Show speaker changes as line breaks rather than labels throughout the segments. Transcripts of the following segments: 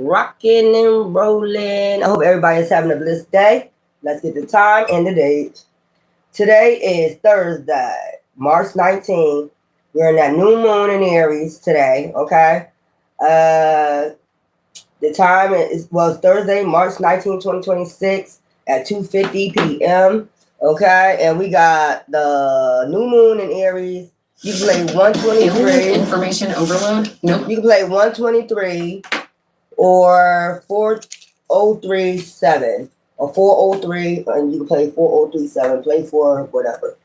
Rocking and rolling. I hope everybody is having a blessed day. Let's get the time and the date. Today is Thursday, March 19th. We're in that new moon in Aries today, okay? Uh the time was Thursday, March 19th, 2026 at 2:50 p.m. Okay, and we got the new moon in Aries. You can play 123.
Information overload? Nope.
You can play 123 or 4037 or 403, and you can play 4037. Play for whatever.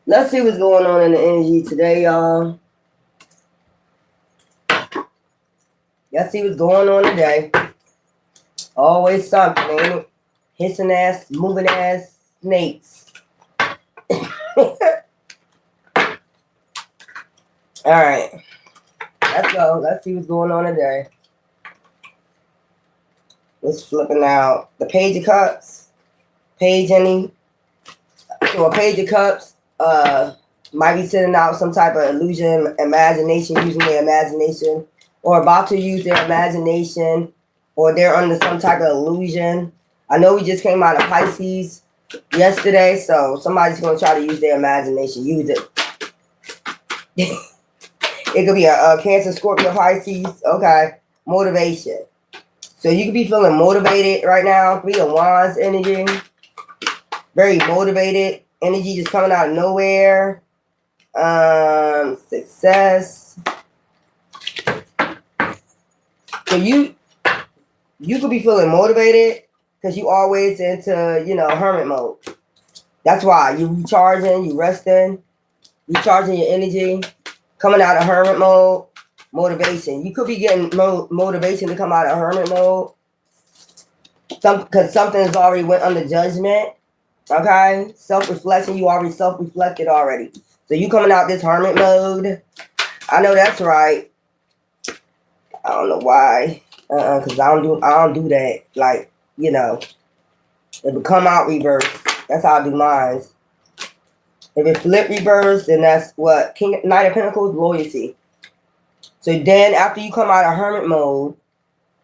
Let's see what's going on in the energy today, y'all. Let's see what's going on today. Always something, ain't it? Hissing ass, moving ass snakes. Alright. Let's go. Let's see what's going on today. Let's flipping out the Page of Cups. Page any. So a Page of Cups might be sending out some type of illusion, imagination, using their imagination, or about to use their imagination, or they're under some type of illusion. I know we just came out of Pisces yesterday, so somebody's going to try to use their imagination. Use it. It could be a Cancer, Scorpio, Pisces. Okay. Motivation. So you could be feeling motivated right now. Three of Wands energy. Very motivated. Energy just coming out of nowhere. Success. So you could be feeling motivated because you always into, hermit mode. That's why you recharging, you resting, recharging your energy, coming out of hermit mode. Motivation. You could be getting motivation to come out of hermit mode. Because something has already went under judgment. Okay? Self-reflection. You already self-reflected already. So you coming out this hermit mode. I know that's right. I don't know why. Because I don't do that. Like, it would come out reverse. That's how I do mine. If it flip reverse, then that's what? Knight of Pentacles, loyalty. So then after you come out of hermit mode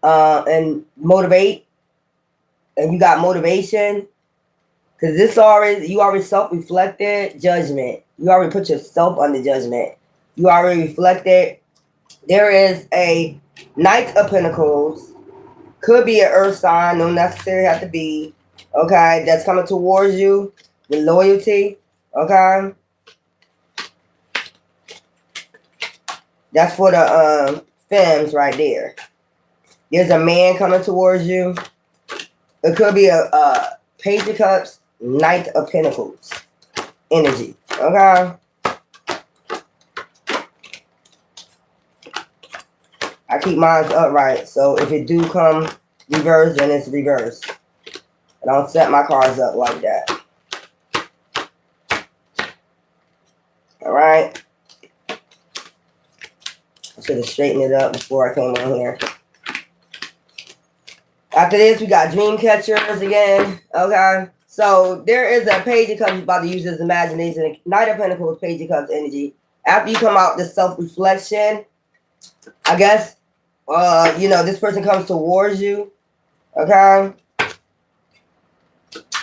and motivate, and you got motivation, because you already self-reflected judgment. You already put yourself under judgment. You already reflected. There is a Knight of Pentacles. Could be an earth sign. Don't necessarily have to be. Okay. That's coming towards you with loyalty. Okay. That's for the femmes right there. There's a man coming towards you. It could be a Page of Cups, Knight of Pentacles energy. Okay. I keep mine upright, so if it do come reverse, then it's reverse. I don't set my cards up like that. All right. I should have straightened it up before I came on here. After this, we got dream catchers again. Okay. So there is a Page of Cups about to use his imagination. Knight of Pentacles, Page of Cups energy. After you come out this self-reflection, I guess, this person comes towards you. Okay.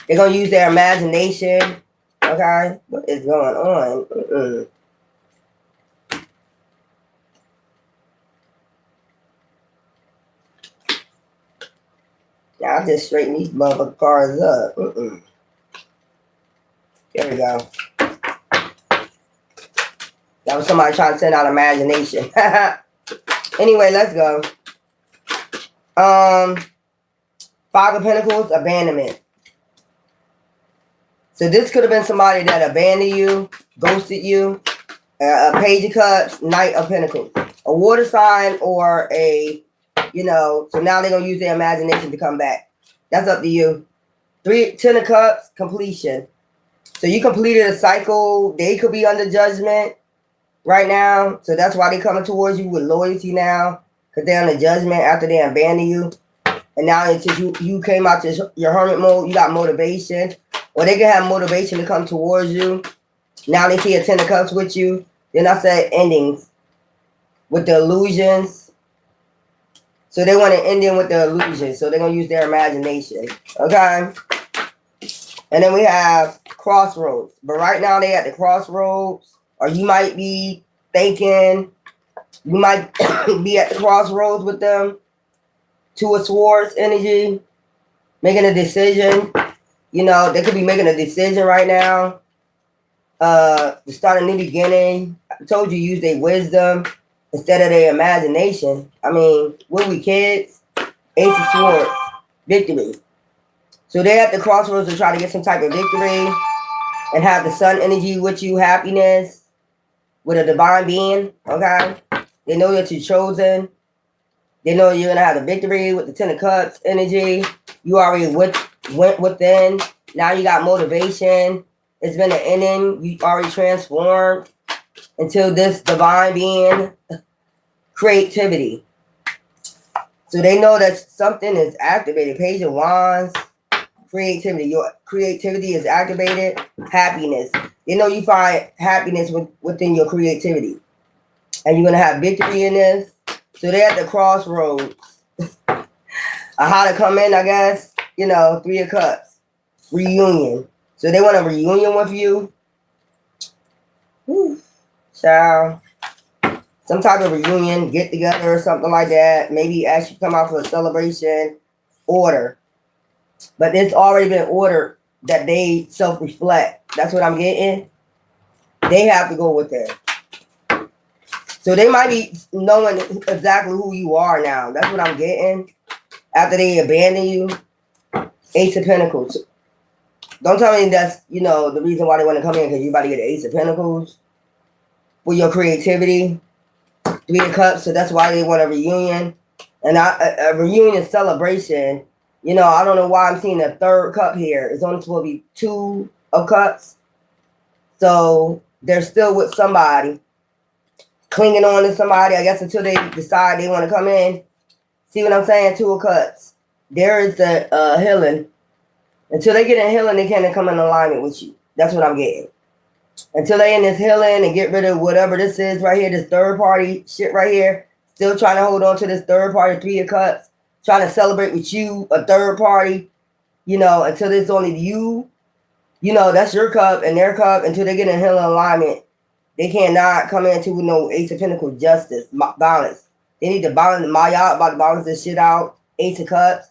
They're going to use their imagination. Okay. What is going on? Now I just straighten these motherfucking cards up. There we go. That was somebody trying to send out imagination. Anyway, let's go. Five of Pentacles, abandonment. So this could have been somebody that abandoned you, ghosted you. A Page of Cups, Knight of Pentacles. A water sign or a, so now they're going to use their imagination to come back. That's up to you. 10 of Cups, completion. So you completed a cycle. They could be under judgment right now. So that's why they're coming towards you with loyalty now. Because they're under judgment after they abandoned you. And now until you came out to your hermit mode, you got motivation. Or they can have motivation to come towards you. Now they see a 10 of Cups with you. Then I said endings with the illusions. So they want to end in with the illusion. So they're going to use their imagination. Okay. And then we have Crossroads. But right now they at the crossroads. Or you might be thinking, you might be at the crossroads with them. Two of Swords energy. Making a decision. You know, they could be making a decision right now. To start a new beginning. I told you use their wisdom instead of their imagination. I mean, when we kids, Ace of Swords, victory. So they're at the crossroads to try to get some type of victory and have the sun energy with you, happiness with a divine being. Okay, they know that you're chosen. They know you're gonna have the victory with the Ten of Cups energy. You already went within. Now you got motivation. It's been an ending. You already transformed into this divine being. Creativity. So they know that something is activated. Page of Wands. Creativity. Your creativity is activated. Happiness. They know you find happiness within your creativity. And you're going to have victory in this. So they're at the crossroads. How to come in, I guess. You know, Three of Cups. Reunion. So they want a reunion with you. Whew. Child. Some type of reunion, get together or something like that. Maybe actually come out for a celebration. Order. But it's already been ordered that they self-reflect. That's what I'm getting. They have to go with it. So they might be knowing exactly who you are now. That's what I'm getting. After they abandon you. Ace of Pentacles. Don't tell me that's, you know, the reason why they want to come in because you about to get the Ace of Pentacles. For your creativity. Three of Cups. So that's why they want a reunion. And a reunion celebration. You know, I don't know why I'm seeing a third cup here. It's only supposed to be Two of Cups. So they're still with somebody. Clinging on to somebody, I guess, until they decide they want to come in. See what I'm saying? Two of Cups. There is the healing. Until they get in healing, they can't come in alignment with you. That's what I'm getting. Until they in this healing and get rid of whatever this is right here, this third party shit right here. Still trying to hold on to this third party, Three of Cups. Trying to celebrate with you, a third party, you know, until it's only you, you know, that's your cup and their cup until they get in healing alignment. They cannot come into with no Ace of Pentacles justice, balance. They need to balance. Maya about to balance this shit out. Ace of Cups,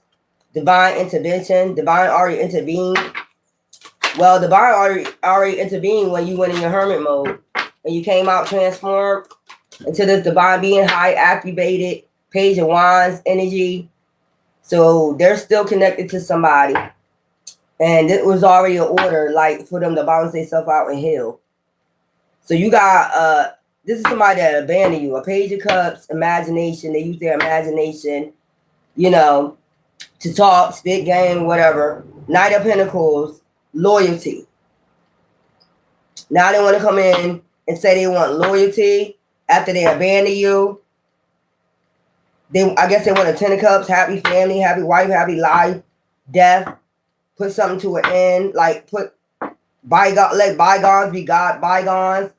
divine intervention, divine already intervened. Well, divine already intervened when you went in your hermit mode and you came out transformed into this divine being, high activated, Page of Wands energy. So they're still connected to somebody. And it was already an order, like, for them to balance themselves out and heal. So you got, this is somebody that abandoned you. A Page of Cups, imagination. They use their imagination, you know, to talk, spit game, whatever. Knight of Pentacles, loyalty. Now they want to come in and say they want loyalty after they abandon you. I guess they want a Ten of Cups, happy family, happy wife, happy life, death. Put something to an end, like let bygones be bygones.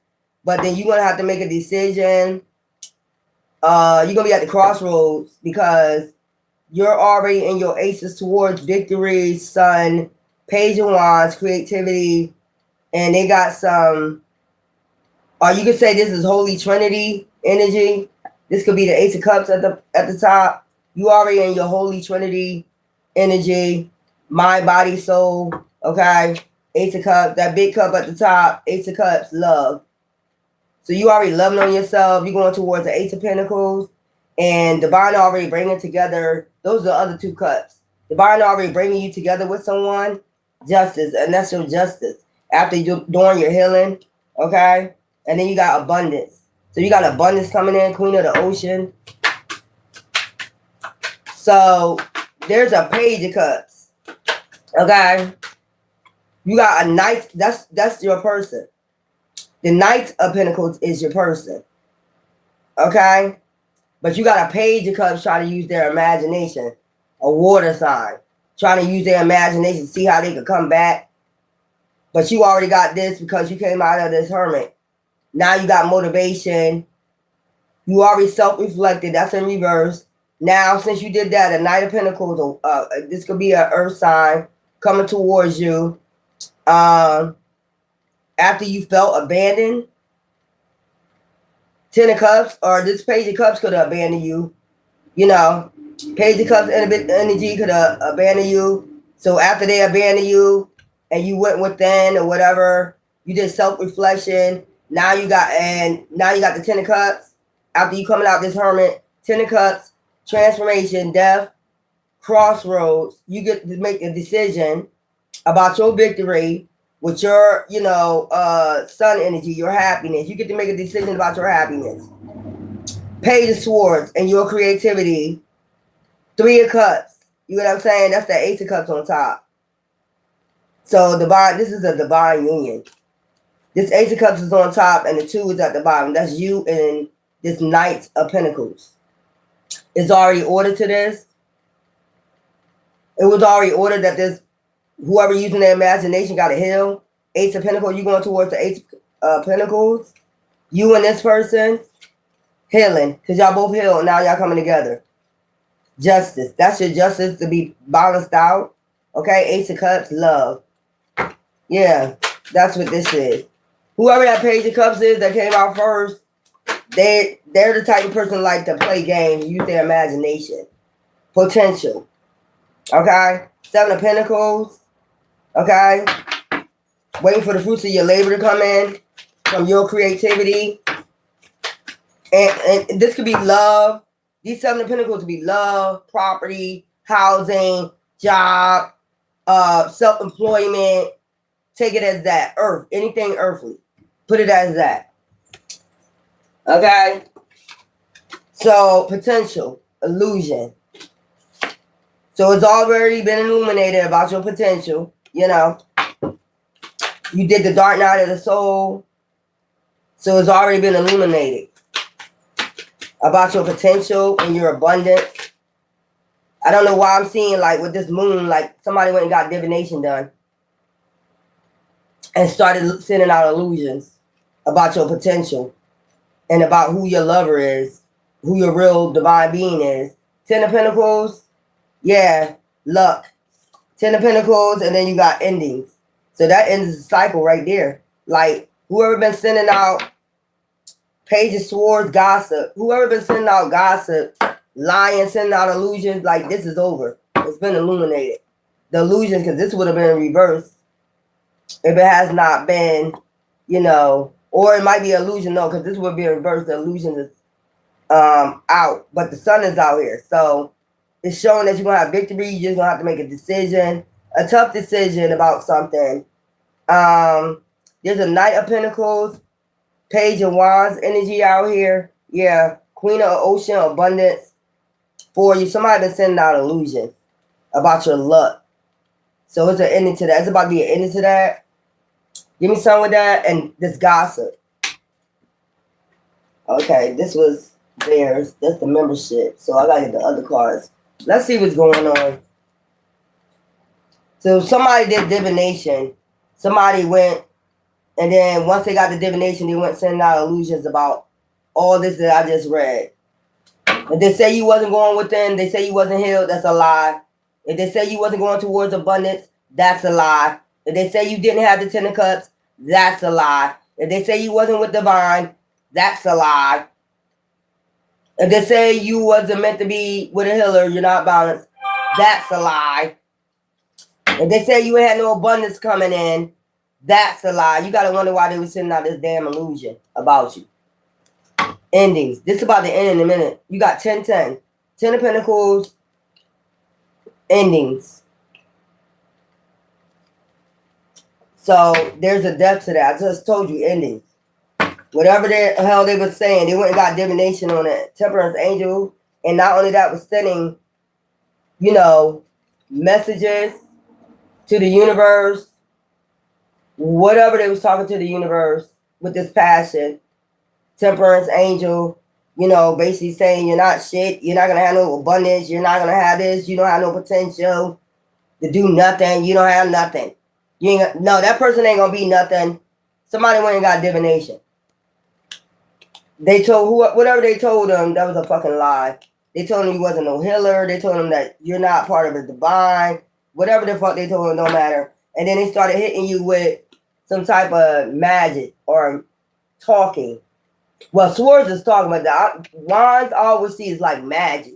But then you're gonna have to make a decision. You're gonna be at the crossroads because you're already in your Ace of Swords, victory, Sun, Page of Wands, creativity, and they got some. Or you could say this is Holy Trinity energy. This could be the Ace of Cups at the top. You already in your Holy Trinity energy, mind, body, soul. Okay, Ace of Cups, that big cup at the top. Ace of Cups, love. So you already loving on yourself. You're going towards the Ace of Pentacles, and Divine already bringing together. Those are the other two cups. Divine already bringing you together with someone. Justice, and that's your justice after you doing your healing. Okay, and then you got abundance. So you got abundance coming in, Queen of the Ocean. So there's a Page of Cups. Okay. You got a Knight. That's your person. The Knight of Pentacles is your person. Okay. But you got a Page of Cups trying to use their imagination. A water sign. Trying to use their imagination to see how they could come back. But you already got this because you came out of this hermit. Now you got motivation. You already self-reflected. That's in reverse. Now, since you did that, a Knight of Pentacles, this could be an earth sign coming towards you. After you felt abandoned, Ten of Cups, or this Page of Cups could have abandoned you. You know, Page of Cups energy could have abandoned you. So after they abandoned you and you went within or whatever, you did self-reflection. Now you got the Ten of Cups. After you coming out this Hermit, Ten of Cups, transformation, death, crossroads. You get to make a decision about your victory with your, sun energy, your happiness. You get to make a decision about your happiness. Page of Swords and your creativity. Three of Cups. You know what I'm saying? That's the Ace of Cups on top. So this is a divine union. This Ace of Cups is on top and the 2 is at the bottom. That's you and this Knight of Pentacles. It's already ordered to this. It was already ordered that this, whoever using their imagination got to heal. Ace of Pentacles, you going towards the Ace of Pentacles. You and this person healing, because y'all both healed. Now y'all coming together. Justice. That's your justice to be balanced out. Okay, Ace of Cups, love. Yeah, that's what this is. Whoever that Page of Cups is that came out first, they're the type of person like to play games, use their imagination. Potential. Okay? 7 of Pentacles. Okay? Waiting for the fruits of your labor to come in from your creativity. And this could be love. These 7 of Pentacles could be love, property, housing, job, self-employment. Take it as that. Earth. Anything earthly. Put it as that. Okay? So, potential. Illusion. So, it's already been illuminated about your potential. You know. You did the dark night of the soul. So, it's already been illuminated about your potential and your abundance. I don't know why I'm seeing, like, with this moon, like, somebody went and got divination done and started sending out illusions about your potential and about who your lover is, who your real divine being is. 10 of Pentacles, yeah, luck. 10 of Pentacles, and then you got endings. So that ends the cycle right there. Like, whoever been sending out Page of Swords, gossip, whoever been sending out gossip, lying, sending out illusions, like, this is over. It's been illuminated. The illusions, because this would have been reversed if it has not been, or it might be an illusion, no, because this would be reversed. The illusion is out, but the sun is out here. So it's showing that you're going to have victory. You're just going to have to make a decision, a tough decision about something. There's a Knight of Pentacles, Page of Wands energy out here. Yeah, Queen of Ocean, abundance for you. Somebody been sending out illusions about your luck. So it's an ending to that. It's about to be an ending to that. Give me some with that and this gossip. Okay, this was theirs. That's the membership. So I gotta get the other cards. Let's see what's going on. So somebody did divination. Somebody went, and then once they got the divination, they went sending out illusions about all this that I just read. If they say you wasn't going within, they say you wasn't healed, that's a lie. If they say you wasn't going towards abundance, that's a lie. If they say you didn't have the 10 of Cups, that's a lie. If they say you wasn't with divine, that's a lie. If they say you wasn't meant to be with a healer, you're not balanced, that's a lie. If they say you had no abundance coming in, that's a lie. You gotta wonder why they were sending out this damn illusion about you. Endings. This is about to end in a minute. You got 10-10. 10 of Pentacles. Endings. So there's a depth to that. I just told you endings. Whatever the hell they were saying, they went and got divination on it. Temperance angel. And not only that, was sending, messages to the universe. Whatever they was talking to the universe with this passion. Temperance angel, basically saying you're not shit. You're not going to have no abundance. You're not going to have this. You don't have no potential to do nothing. You don't have nothing. No, that person ain't going to be nothing. Somebody went and got divination. They told whatever they told them, that was a fucking lie. They told him he wasn't no healer. They told him that you're not part of the divine. Whatever the fuck they told him, don't matter. And then they started hitting you with some type of magic or talking. Well, swords is talking, but the wands I always see is like magic.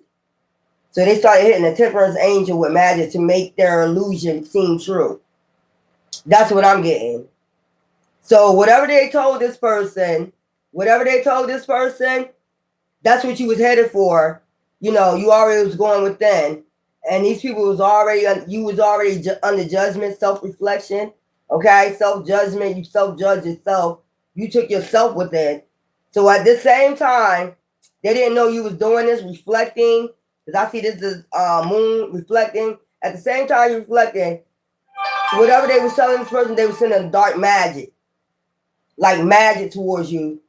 So they started hitting the temperance angel with magic to make their illusion seem true. That's what I'm getting. So whatever they told this person, that's what you was headed for. You know, you already was going within. And these people was already, you was already under judgment, self-reflection. Okay, self-judgment. You self-judge yourself. You took yourself within. So at the same time, they didn't know you was doing this, reflecting. Because I see this is moon reflecting. At the same time you're reflecting, whatever they were telling this person, they were sending dark magic. Like magic towards you.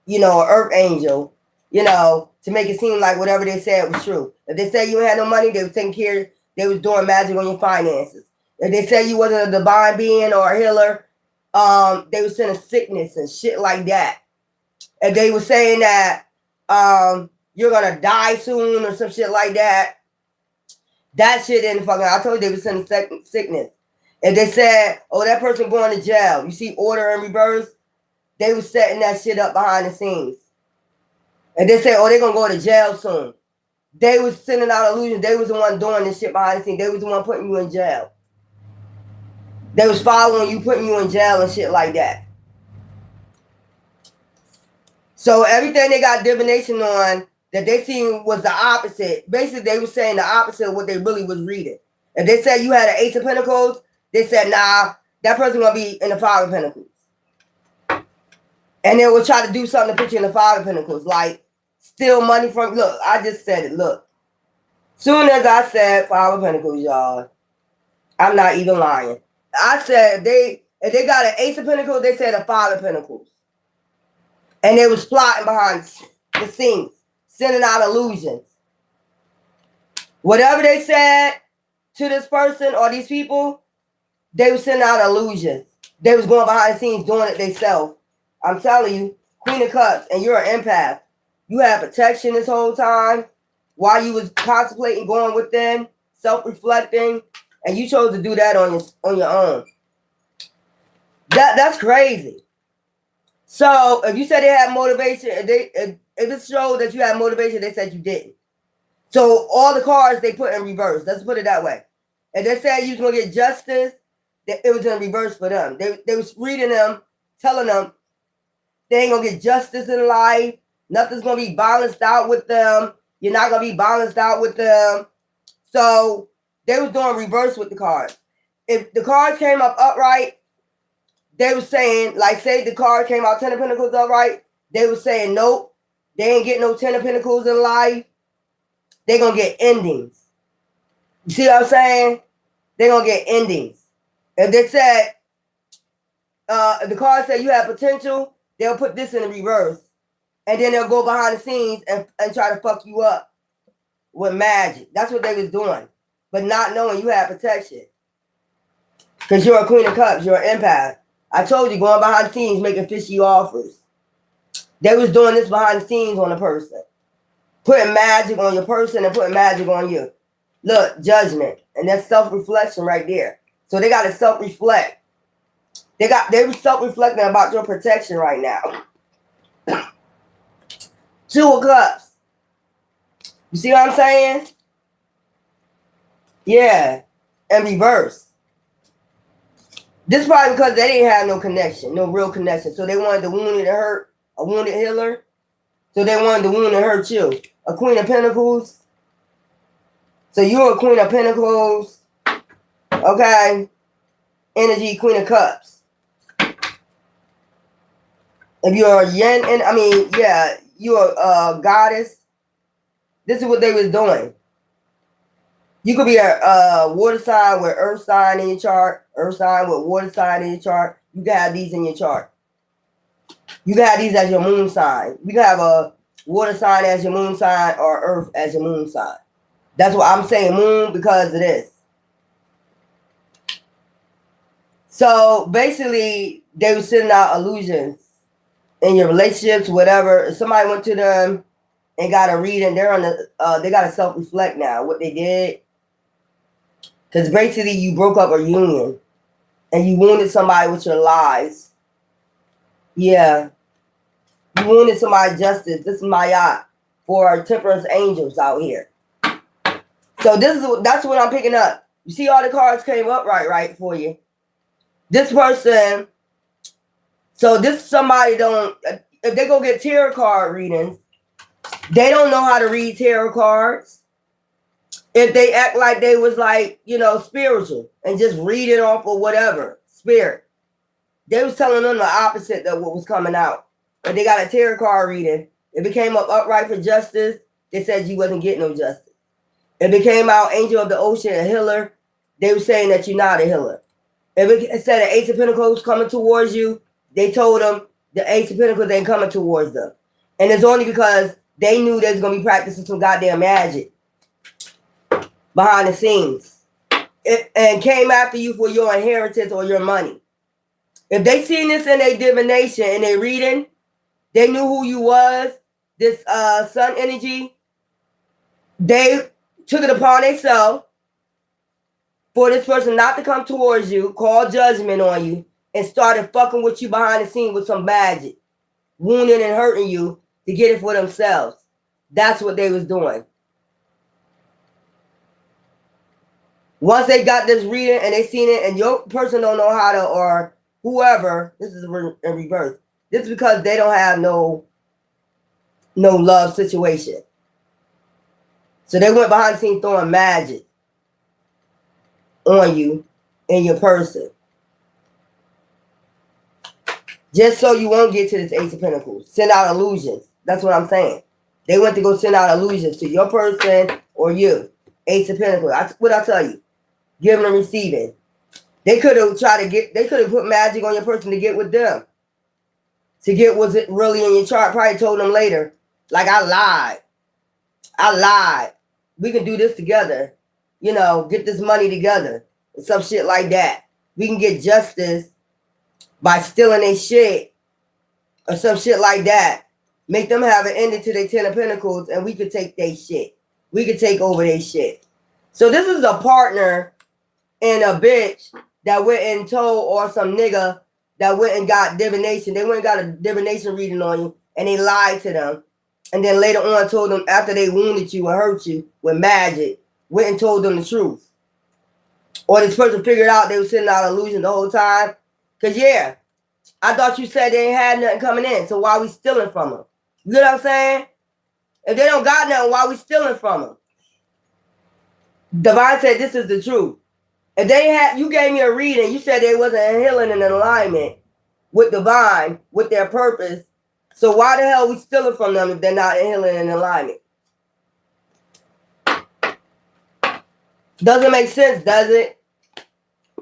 You know, an earth angel. You know, to make it seem like whatever they said was true. If they said you had no money, they was taking care, they was doing magic on your finances. If they said you wasn't a divine being or a healer, they was sending sickness and shit like that. If they were saying that you're gonna die soon or some shit like that, that shit didn't fucking. I told you they were sending sickness. If they said, oh, that person going to jail, you see order in reverse, they was setting that shit up behind the scenes. And they say, oh, they're going to go to jail soon. They was sending out illusions. They was the one doing this shit behind the scenes. They was the one putting you in jail. They was following you, putting you in jail and shit like that. So everything they got divination on that they seen was the opposite. Basically, they were saying the opposite of what they really was reading. If they said you had an Ace of Pentacles, they said, nah, that person going to be in the Five of Pentacles. And they will try to do something to put you in the Five of Pentacles, like steal money from, look, I just said it, look. Soon as I said Five of Pentacles, y'all, I'm not even lying. I said if they got an Ace of Pentacles, they said a Five of Pentacles. And they was plotting behind the scenes, sending out illusions. Whatever they said to this person or these people, they was sending out illusions. They was going behind the scenes doing it themselves. I'm telling you, Queen of Cups, and you're an empath. You had protection this whole time while you was contemplating going within, self-reflecting, and you chose to do that on your own. That's crazy. So if you said they had motivation, if it showed that you had motivation, they said you didn't. So all the cards they put in reverse. Let's put it that way. If they said you was gonna get justice, it was in reverse for them. They was reading them, telling them they ain't gonna get justice in life. Nothing's gonna be balanced out with them. You're not gonna be balanced out with them. So they was doing reverse with the cards. If the cards came up upright, they were saying, like, say the card came out 10 of Pentacles upright, they were saying, nope, they ain't getting no 10 of Pentacles in life. They're gonna get endings. You see what I'm saying? They're gonna get endings. If they said, if the card said you have potential, they'll put this in the reverse. And then they'll go behind the scenes and try to fuck you up with magic. That's what they was doing. But not knowing you had protection. Because you're a Queen of Cups. You're an empath. I told you, going behind the scenes, making fishy offers. They was doing this behind the scenes on a person. Putting magic on your person and putting magic on you. Look, judgment. And that's self-reflection right there. So they got to self-reflect. They were self-reflecting about your protection right now. Two of Cups. You see what I'm saying? Yeah. And reverse. This is probably because they didn't have no connection, no real connection. So they wanted the wounded to hurt a wounded healer. So they wanted the wounded to hurt you. A Queen of Pentacles. So you're a Queen of Pentacles. Okay. Energy, Queen of Cups. If you're a yin, and I mean, yeah, you're a goddess. This is what they was doing. You could be a water sign with earth sign in your chart, earth sign with water sign in your chart. You can have these in your chart. You can have these as your moon sign. You can have a water sign as your moon sign or earth as your moon sign. That's why I'm saying moon, because of this. So basically, they were sending out illusions in your relationships, whatever. If somebody went to them and got a reading. They're on the they got to self-reflect now what they did. Because basically you broke up a union and you wounded somebody with your lies. Yeah. You wounded somebody justice. This is my yacht for temperance angels out here. So that's what I'm picking up. You see all the cards came up right for you. This person, so this somebody don't, if they go get tarot card readings, they don't know how to read tarot cards. If they act like they was like, spiritual and just read it off or whatever, spirit. They was telling them the opposite of what was coming out. If they got a tarot card reading, if it came up upright for justice, they said you wasn't getting no justice. If it came out angel of the ocean, a healer, they were saying that you're not a healer. If it said an Ace of Pentacles coming towards you, they told them the Ace of Pentacles ain't coming towards them. And it's only because they knew they was going to be practicing some goddamn magic behind the scenes. And came after you for your inheritance or your money. If they seen this in their divination and they reading, they knew who you was, this sun energy, they took it upon themselves for this person not to come towards you, call judgment on you, and started fucking with you behind the scene with some magic, wounding and hurting you to get it for themselves. That's what they was doing. Once they got this reading and they seen it and your person don't know how to, or whoever, this is in reverse. This is because they don't have no love situation. So they went behind the scenes throwing magic on you and your person. Just so you won't get to this Ace of Pentacles. Send out illusions. That's what I'm saying. They went to go send out illusions to your person or you. Ace of Pentacles. What I tell you? Giving and receiving. They could have put magic on your person to get with them. To get what's it really in your chart. Probably told them later. Like, I lied. We can do this together. Get this money together. And some shit like that. We can get justice by stealing their shit. Or some shit like that. Make them have an ending to their 10 of Pentacles and we could take their shit. We could take over their shit. So this is a partner and a bitch that went and told, or some nigga that went and got divination. They went and got a divination reading on you and they lied to them. And then later on told them after they wounded you or hurt you with magic, went and told them the truth. Or this person figured out they were sending out illusion the whole time. Because, yeah, I thought you said they ain't had nothing coming in. So why we stealing from them? You know what I'm saying? If they don't got nothing, why we stealing from them? Divine said this is the truth. If they had, you gave me a reading, you said they wasn't healing in alignment with divine, with their purpose. So why the hell we stealing from them if they're not healing in alignment? Doesn't make sense, does it?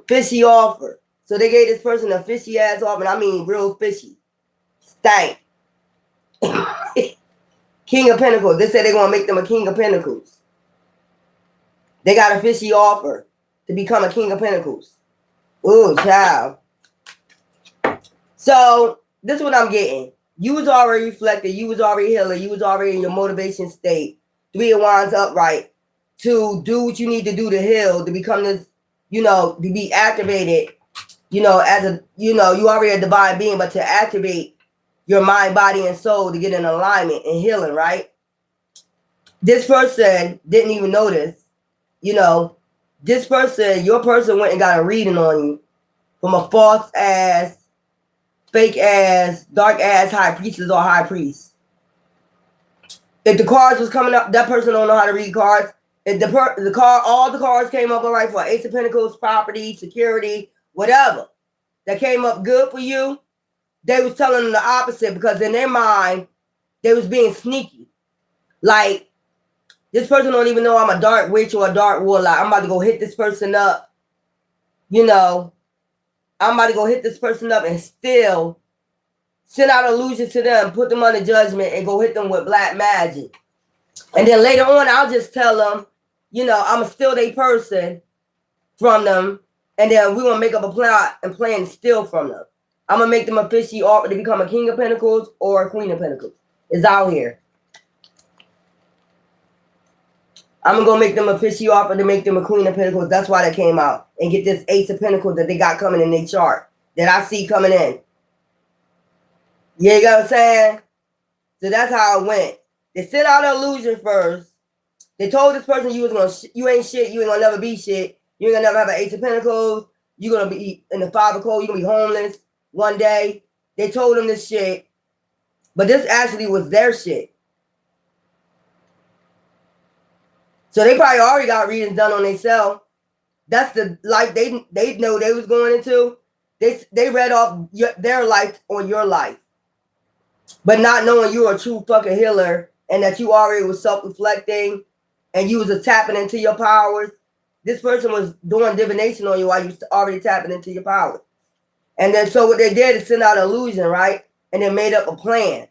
Fishy offer. So they gave this person a fishy ass offer, and I mean real fishy. Stank. King of Pentacles. They said they're going to make them a King of Pentacles. They got a fishy offer to become a King of Pentacles. Ooh, child. So this is what I'm getting. You was already reflected. You was already healing. You was already in your motivation state. 3 of Wands upright. To do what you need to do to heal. To become this, to be activated. As a, you already a divine being. But to activate your mind, body, and soul to get in alignment and healing, right? This person didn't even notice. This person, your person went and got a reading on you from a false ass, fake ass, dark ass high priestess or high priest. If the cards was coming up, that person don't know how to read cards. If all the cards came up all right for Ace of Pentacles, property, security, whatever, that came up good for you, they was telling them the opposite because in their mind, they was being sneaky. Like, this person don't even know I'm a dark witch or a dark warlock. I'm about to go hit this person up. I'm about to go hit this person up and still send out illusions to them, put them under judgment, and go hit them with black magic. And then later on, I'll just tell them, I'm going to steal their person from them. And then we're going to make up a plot and plan to steal from them. I'm going to make them a fishy offer to become a King of Pentacles or a Queen of Pentacles. It's out here. I'm gonna go make them a fishy offer to make them a Queen of Pentacles. That's why they came out and get this Ace of Pentacles that they got coming in their chart that I see coming in. You get what I'm saying? So that's how it went. They sent out an illusion first. They told this person you ain't shit. You ain't gonna never be shit. You ain't gonna never have an Ace of Pentacles. You're gonna be in the Five of Cold. You're gonna be homeless one day. They told them this shit, but this actually was their shit. So they probably already got readings done on themselves. That's the life they know they was going into. They read off their life on your life, but not knowing you're a true fucking healer and that you already was self-reflecting and you was tapping into your powers. This person was doing divination on you while you was already tapping into your powers. And then so what they did is send out an illusion, right? And then made up a plan.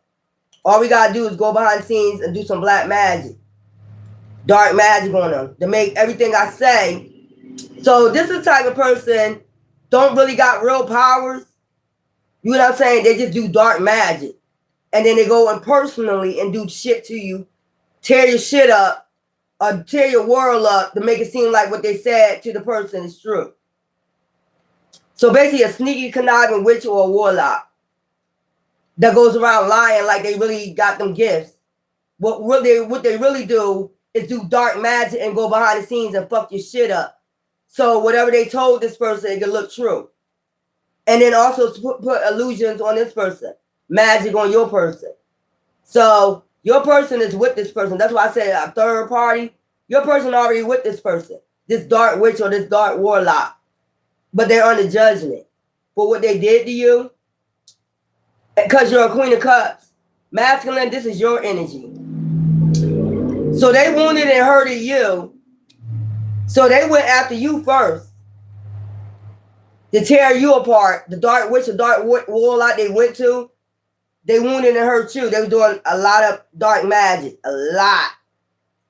All we gotta do is go behind the scenes and do some black magic. Dark magic on them to make everything I say. So this is the type of person don't really got real powers. You know what I'm saying? They just do dark magic. And then they go and personally and do shit to you, tear your shit up, or tear your world up to make it seem like what they said to the person is true. So basically a sneaky conniving witch or a warlock that goes around lying like they really got them gifts. What they really do is do dark magic and go behind the scenes and fuck your shit up. So whatever they told this person, it can look true. And then also put illusions on this person, magic on your person. So your person is with this person. That's why I said a third party. Your person already with this person, this dark witch or this dark warlock. But they're under judgment for what they did to you. Because you're a Queen of Cups. Masculine, this is your energy. So they wounded and hurted you. So they went after you first to tear you apart. The dark witch or dark warlock they went to, they wounded and hurt you. They were doing a lot of dark magic. A lot.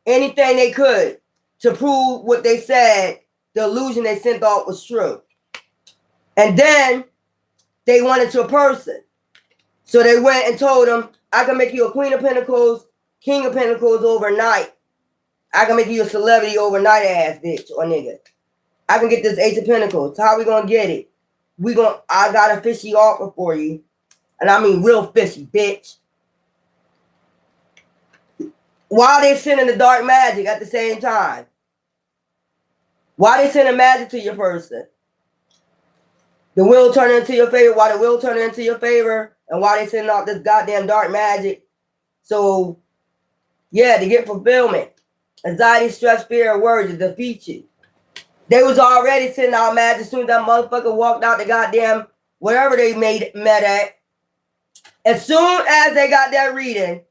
Anything they could to prove what they said, the illusion they sent off was true. And then they wanted your person. So they went and told them, I can make you a Queen of Pentacles, King of Pentacles overnight. I can make you a celebrity overnight ass bitch or nigga. I can get this Ace of Pentacles. How we gonna get it? I got a fishy offer for you. And I mean real fishy, bitch. While they're sending the dark magic at the same time. While they sending magic to your person. The will turn into your favor. While the will turn into your favor. And while they sending out this goddamn dark magic. So, yeah, to get fulfillment. Anxiety, stress, fear, and worry to defeat you. They was already sending out magic as soon as that motherfucker walked out the goddamn wherever they met at. As soon as they got that reading,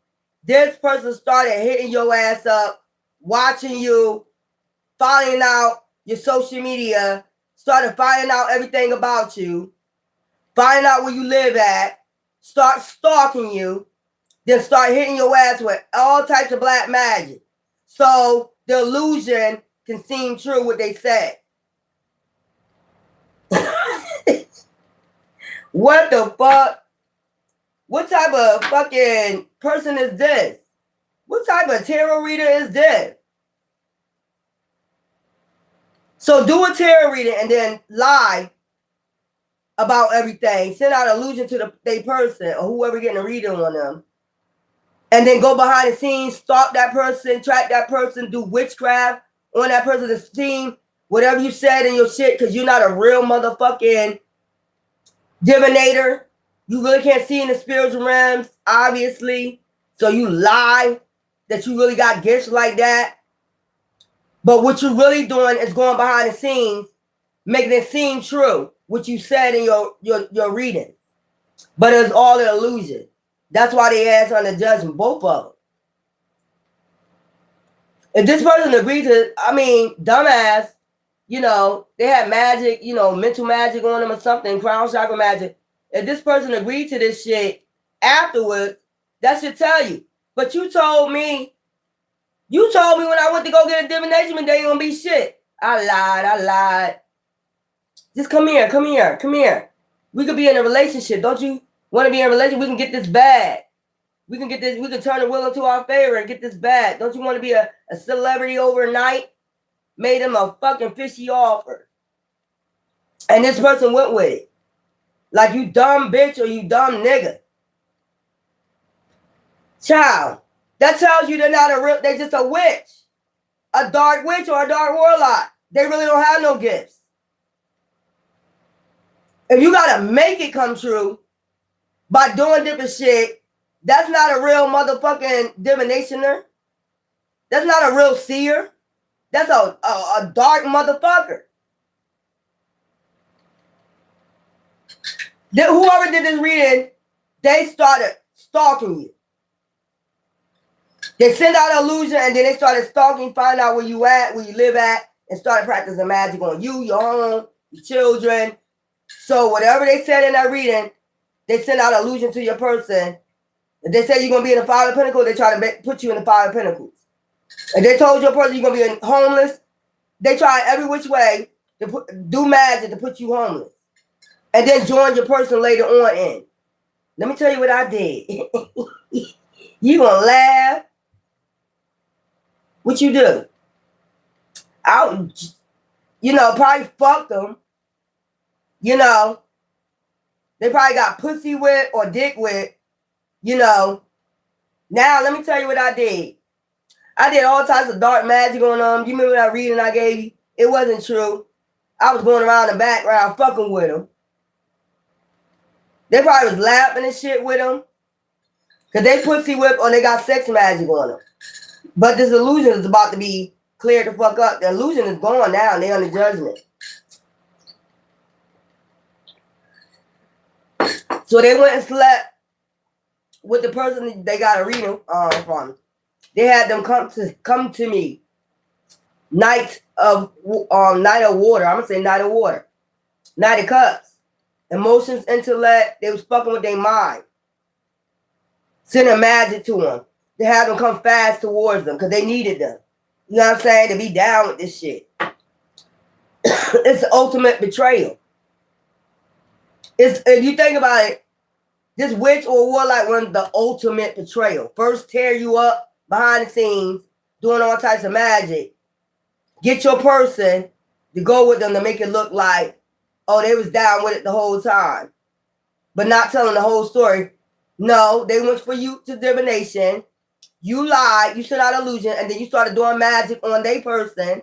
this person started hitting your ass up, watching you, finding out your social media, started finding out everything about you, finding out where you live at, start stalking you, then start hitting your ass with all types of black magic. So the illusion can seem true what they said. What the fuck? What type of fucking person is this? What type of tarot reader is this? So do a tarot reading and then lie about everything. Send out illusion to the person or whoever getting a reading on them. And then go behind the scenes, stalk that person, track that person, do witchcraft on that person's team. Whatever you said in your shit, because you're not a real motherfucking divinator. You really can't see in the spiritual realms, obviously. So you lie that you really got gifts like that. But what you're really doing is going behind the scenes, making it seem true, what you said in your reading. But it's all an illusion. That's why they asked on the judgment, both of them. If this person agreed to, I mean, dumbass, you know, they had magic, you know, mental magic on them or something, crown chakra magic. If this person agreed to this shit afterwards, that should tell you. But you told me when I went to go get a divination and they ain't gonna be shit. I lied. Just come here. We could be in a relationship. Don't you want to be in a relationship? We can get this bag. We can get this, we can turn the wheel into our favor and get this bag. Don't you want to be a celebrity overnight? Made him a fucking fishy offer. And this person went with it. Like, you dumb bitch or you dumb nigga. Child, that tells you they're not a real, they're just a witch. A dark witch or a dark warlock. They really don't have no gifts. If you gotta make it come true by doing different shit, that's not a real motherfucking divinationer. That's not a real seer. That's a dark motherfucker. Whoever did this reading, they started stalking you. They sent out an illusion and then they started stalking, find out where you at, where you live at, and started practicing magic on you, your home, your children. So whatever they said in that reading, they sent out an illusion to your person. If they said you're going to be in the Five of Pentacles, they try to put you in the Five of Pentacles. If they told your person you're going to be homeless, they try every which way to do magic to put you homeless. And then join your person later on in. Let me tell you what I did. You going to laugh. What you do? I, probably fucked them. They probably got pussy with or dick with. Now, let me tell you what I did. I did all types of dark magic on them. You remember that reading I gave you? It wasn't true. I was going around the background fucking with them. They probably was laughing and shit with them. Because they pussy whip or they got sex magic on them. But this illusion is about to be cleared the fuck up. The illusion is gone now. They're under judgment. So they went and slept with the person they got a reading from. They had them come to me. Night of water. I'm gonna say night of water. Night of cups. Emotions, intellect. They was fucking with their mind. Sending magic to them. They had them come fast towards them because they needed them. You know what I'm saying? To be down with this shit. It's the ultimate betrayal. If you think about it, this witch or warlock runs the ultimate betrayal. First tear you up behind the scenes, doing all types of magic. Get your person to go with them to make it look like, oh, they was down with it the whole time. But not telling the whole story. No, they went for you to divination. You lied, you sent out illusion, and then you started doing magic on their person.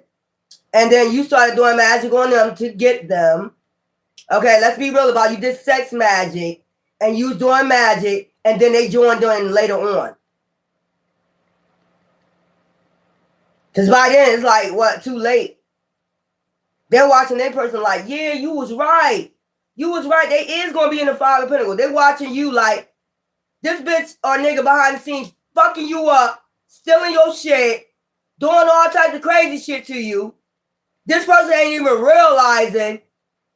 And then you started doing magic on them to get them. Okay, let's be real about it. You did sex magic, and you was doing magic, and then they joined in later on. Because by then, it's like, what, too late. They're watching their person like, yeah, you was right. You was right. They is going to be in the Five of Pentacles. They're watching you like, this bitch or nigga behind the scenes fucking you up, stealing your shit, doing all types of crazy shit to you. This person ain't even realizing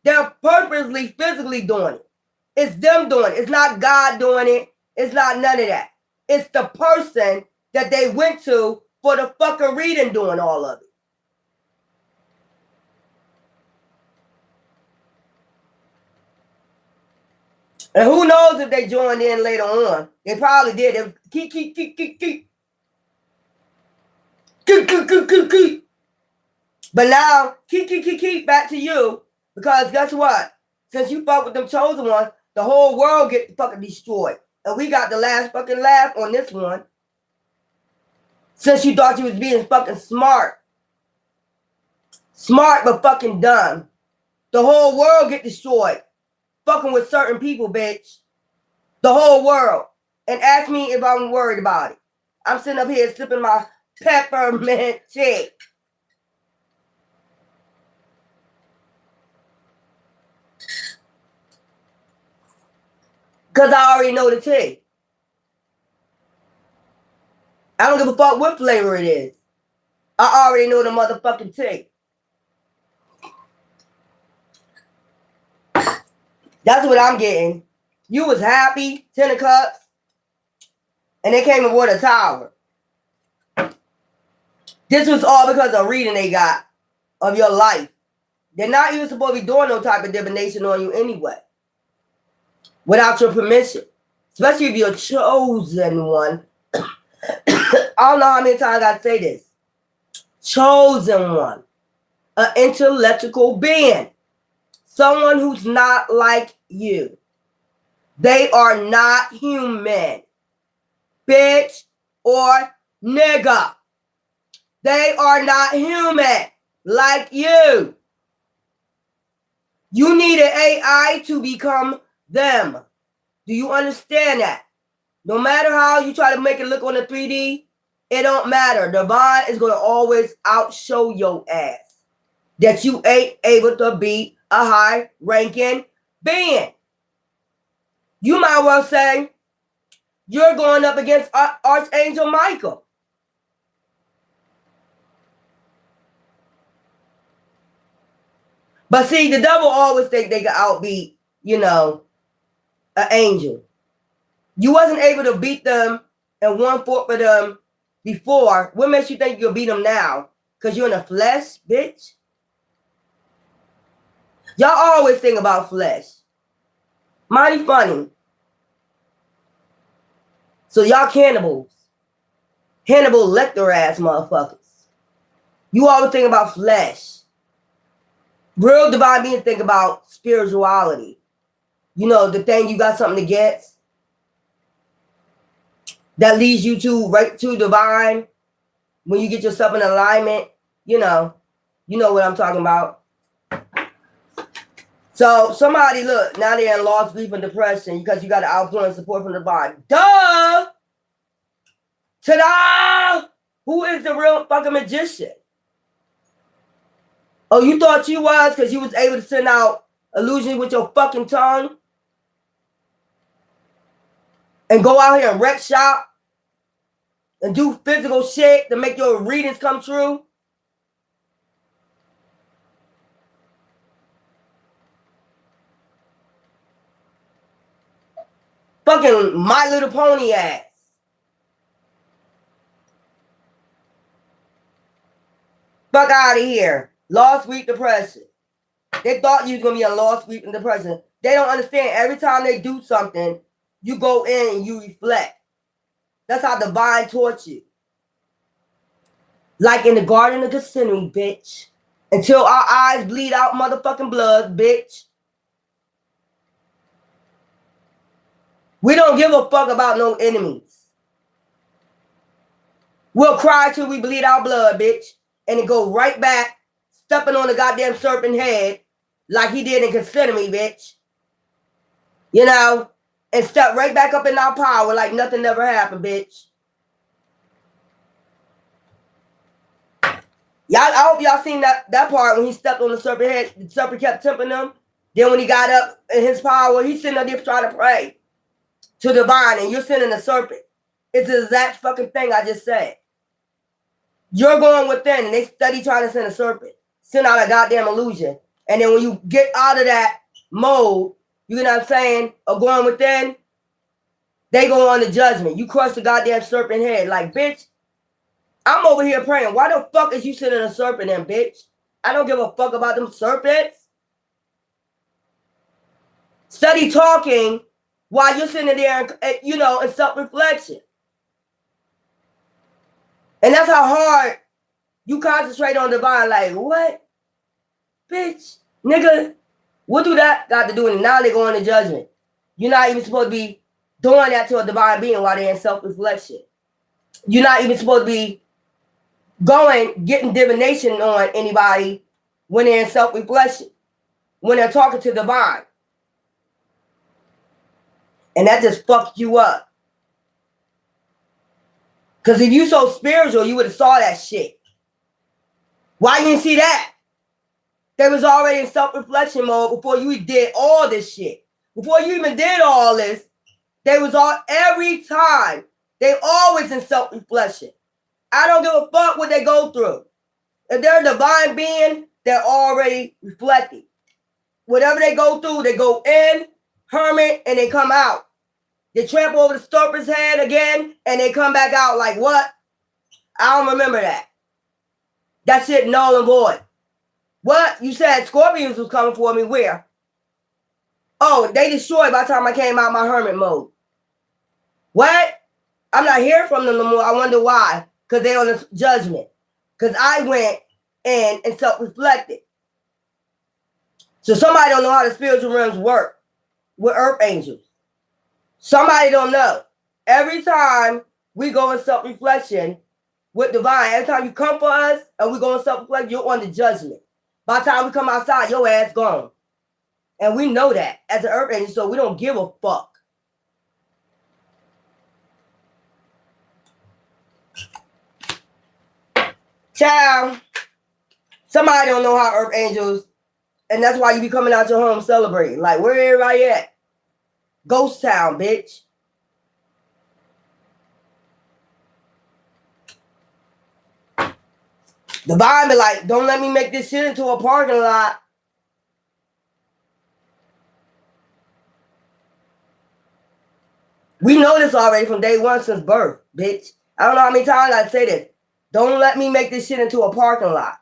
they're purposely, physically doing it. It's them doing it. It's not God doing it. It's not none of that. It's the person that they went to for the fucking reading doing all of it. And who knows if they joined in later on. They probably did. They keep. But now, keep back to you. Because guess what? Since you fuck with them chosen ones, the whole world get fucking destroyed. And we got the last fucking laugh on this one. Since you thought you was being fucking smart. Smart but fucking dumb. The whole world get destroyed. Fucking with certain people, bitch. The whole world. And ask me if I'm worried about it. I'm sitting up here sipping my peppermint tea. Because I already know the tea. I don't give a fuck what flavor it is. I already know the motherfucking tea. That's what I'm getting. You was happy, 10 of cups, and they came aboard a tower. This was all because of a reading they got of your life. They're not even supposed to be doing no type of divination on you anyway. Without your permission. It's especially if you're a chosen one. I don't know how many times I gotta say this. Chosen one. An intellectual being. Someone who's not like you. They are not human. Bitch or nigga. They are not human like you. You need an AI to become them. Do you understand that? No matter how you try to make it look on the 3D, it don't matter. Divine is going to always outshow your ass. That you ain't able to be a high-ranking being. You might well say, you're going up against Archangel Michael. But see, the devil always think they can outbeat, an angel. You wasn't able to beat them and 1/4 of them before. What makes you think you'll beat them now? Because you're in the flesh, bitch? Y'all always think about flesh. Mighty funny. So y'all cannibals. Hannibal Lecter ass motherfuckers. You always think about flesh. Real divine beings think about spirituality. The thing you got something against. That leads you to right to divine. When you get yourself in alignment, you know what I'm talking about. So somebody, look, now they're in lost grief and depression because you got an outpouring and support from the body. Duh! Ta-da! Who is the real fucking magician? Oh, you thought you was because you was able to send out illusions with your fucking tongue? And go out here and wreck shop? And do physical shit to make your readings come true? Fucking My Little Pony ass. Fuck out of here. Lost week depression. They thought you was going to be a lost week in depression. They don't understand. Every time they do something, you go in and you reflect. That's how divine taught you. Like in the Garden of Gethsemane, bitch. Until our eyes bleed out motherfucking blood, bitch. We don't give a fuck about no enemies. We'll cry till we bleed our blood, bitch. And it go right back, stepping on the goddamn serpent head like he did in Gethsemane, bitch. And step right back up in our power like nothing ever happened, bitch. I hope y'all seen that part when he stepped on the serpent head. The serpent kept tempting him. Then when he got up in his power, he's sitting up there trying to pray to divine, and you're sending the serpent. It's the exact fucking thing I just said. You're going within, and they study trying to send a serpent. Send out a goddamn illusion. And then when you get out of that mode, you know what I'm saying, of going within, they go on to judgment. You crush the goddamn serpent head. Like, bitch, I'm over here praying. Why the fuck is you sending a serpent in, bitch? I don't give a fuck about them serpents. Study talking while you're sitting there, in self-reflection. And that's how hard you concentrate on divine. Like, what? Bitch, nigga, what do that got to do with it? Now they go into judgment. You're not even supposed to be doing that to a divine being while they're in self-reflection. You're not even supposed to be getting divination on anybody when they're in self-reflection, when they're talking to divine. And that just fucked you up. Because if you so spiritual, you would have saw that shit. Why you didn't see that? They was already in self-reflection mode before you did all this shit. Before you even did all this, they was every time, they always in self-reflection. I don't give a fuck what they go through. If they're a divine being, they're already reflecting. Whatever they go through, they go in, hermit, and they come out. They trample over the serpent's head again, and they come back out like what? I don't remember that. That shit null and void. What? You said scorpions was coming for me. Where? Oh, they destroyed by the time I came out my hermit mode. What? I'm not hearing from them no more. I wonder why. Because they're on the judgment. Because I went in and self-reflected. So somebody don't know how the spiritual realms work with earth angels. Somebody don't know. Every time we go in self-reflection with divine, every time you come for us and we go in self-reflection, you're on the judgment. By the time we come outside, your ass gone. And we know that as an earth angel, so we don't give a fuck. Child, somebody don't know how earth angels, and that's why you be coming out your home celebrating. Like, where everybody at? Ghost town, bitch. The Bible be like, don't let me make this shit into a parking lot. We know this already from day one since birth, bitch. I don't know how many times I say this. Don't let me make this shit into a parking lot.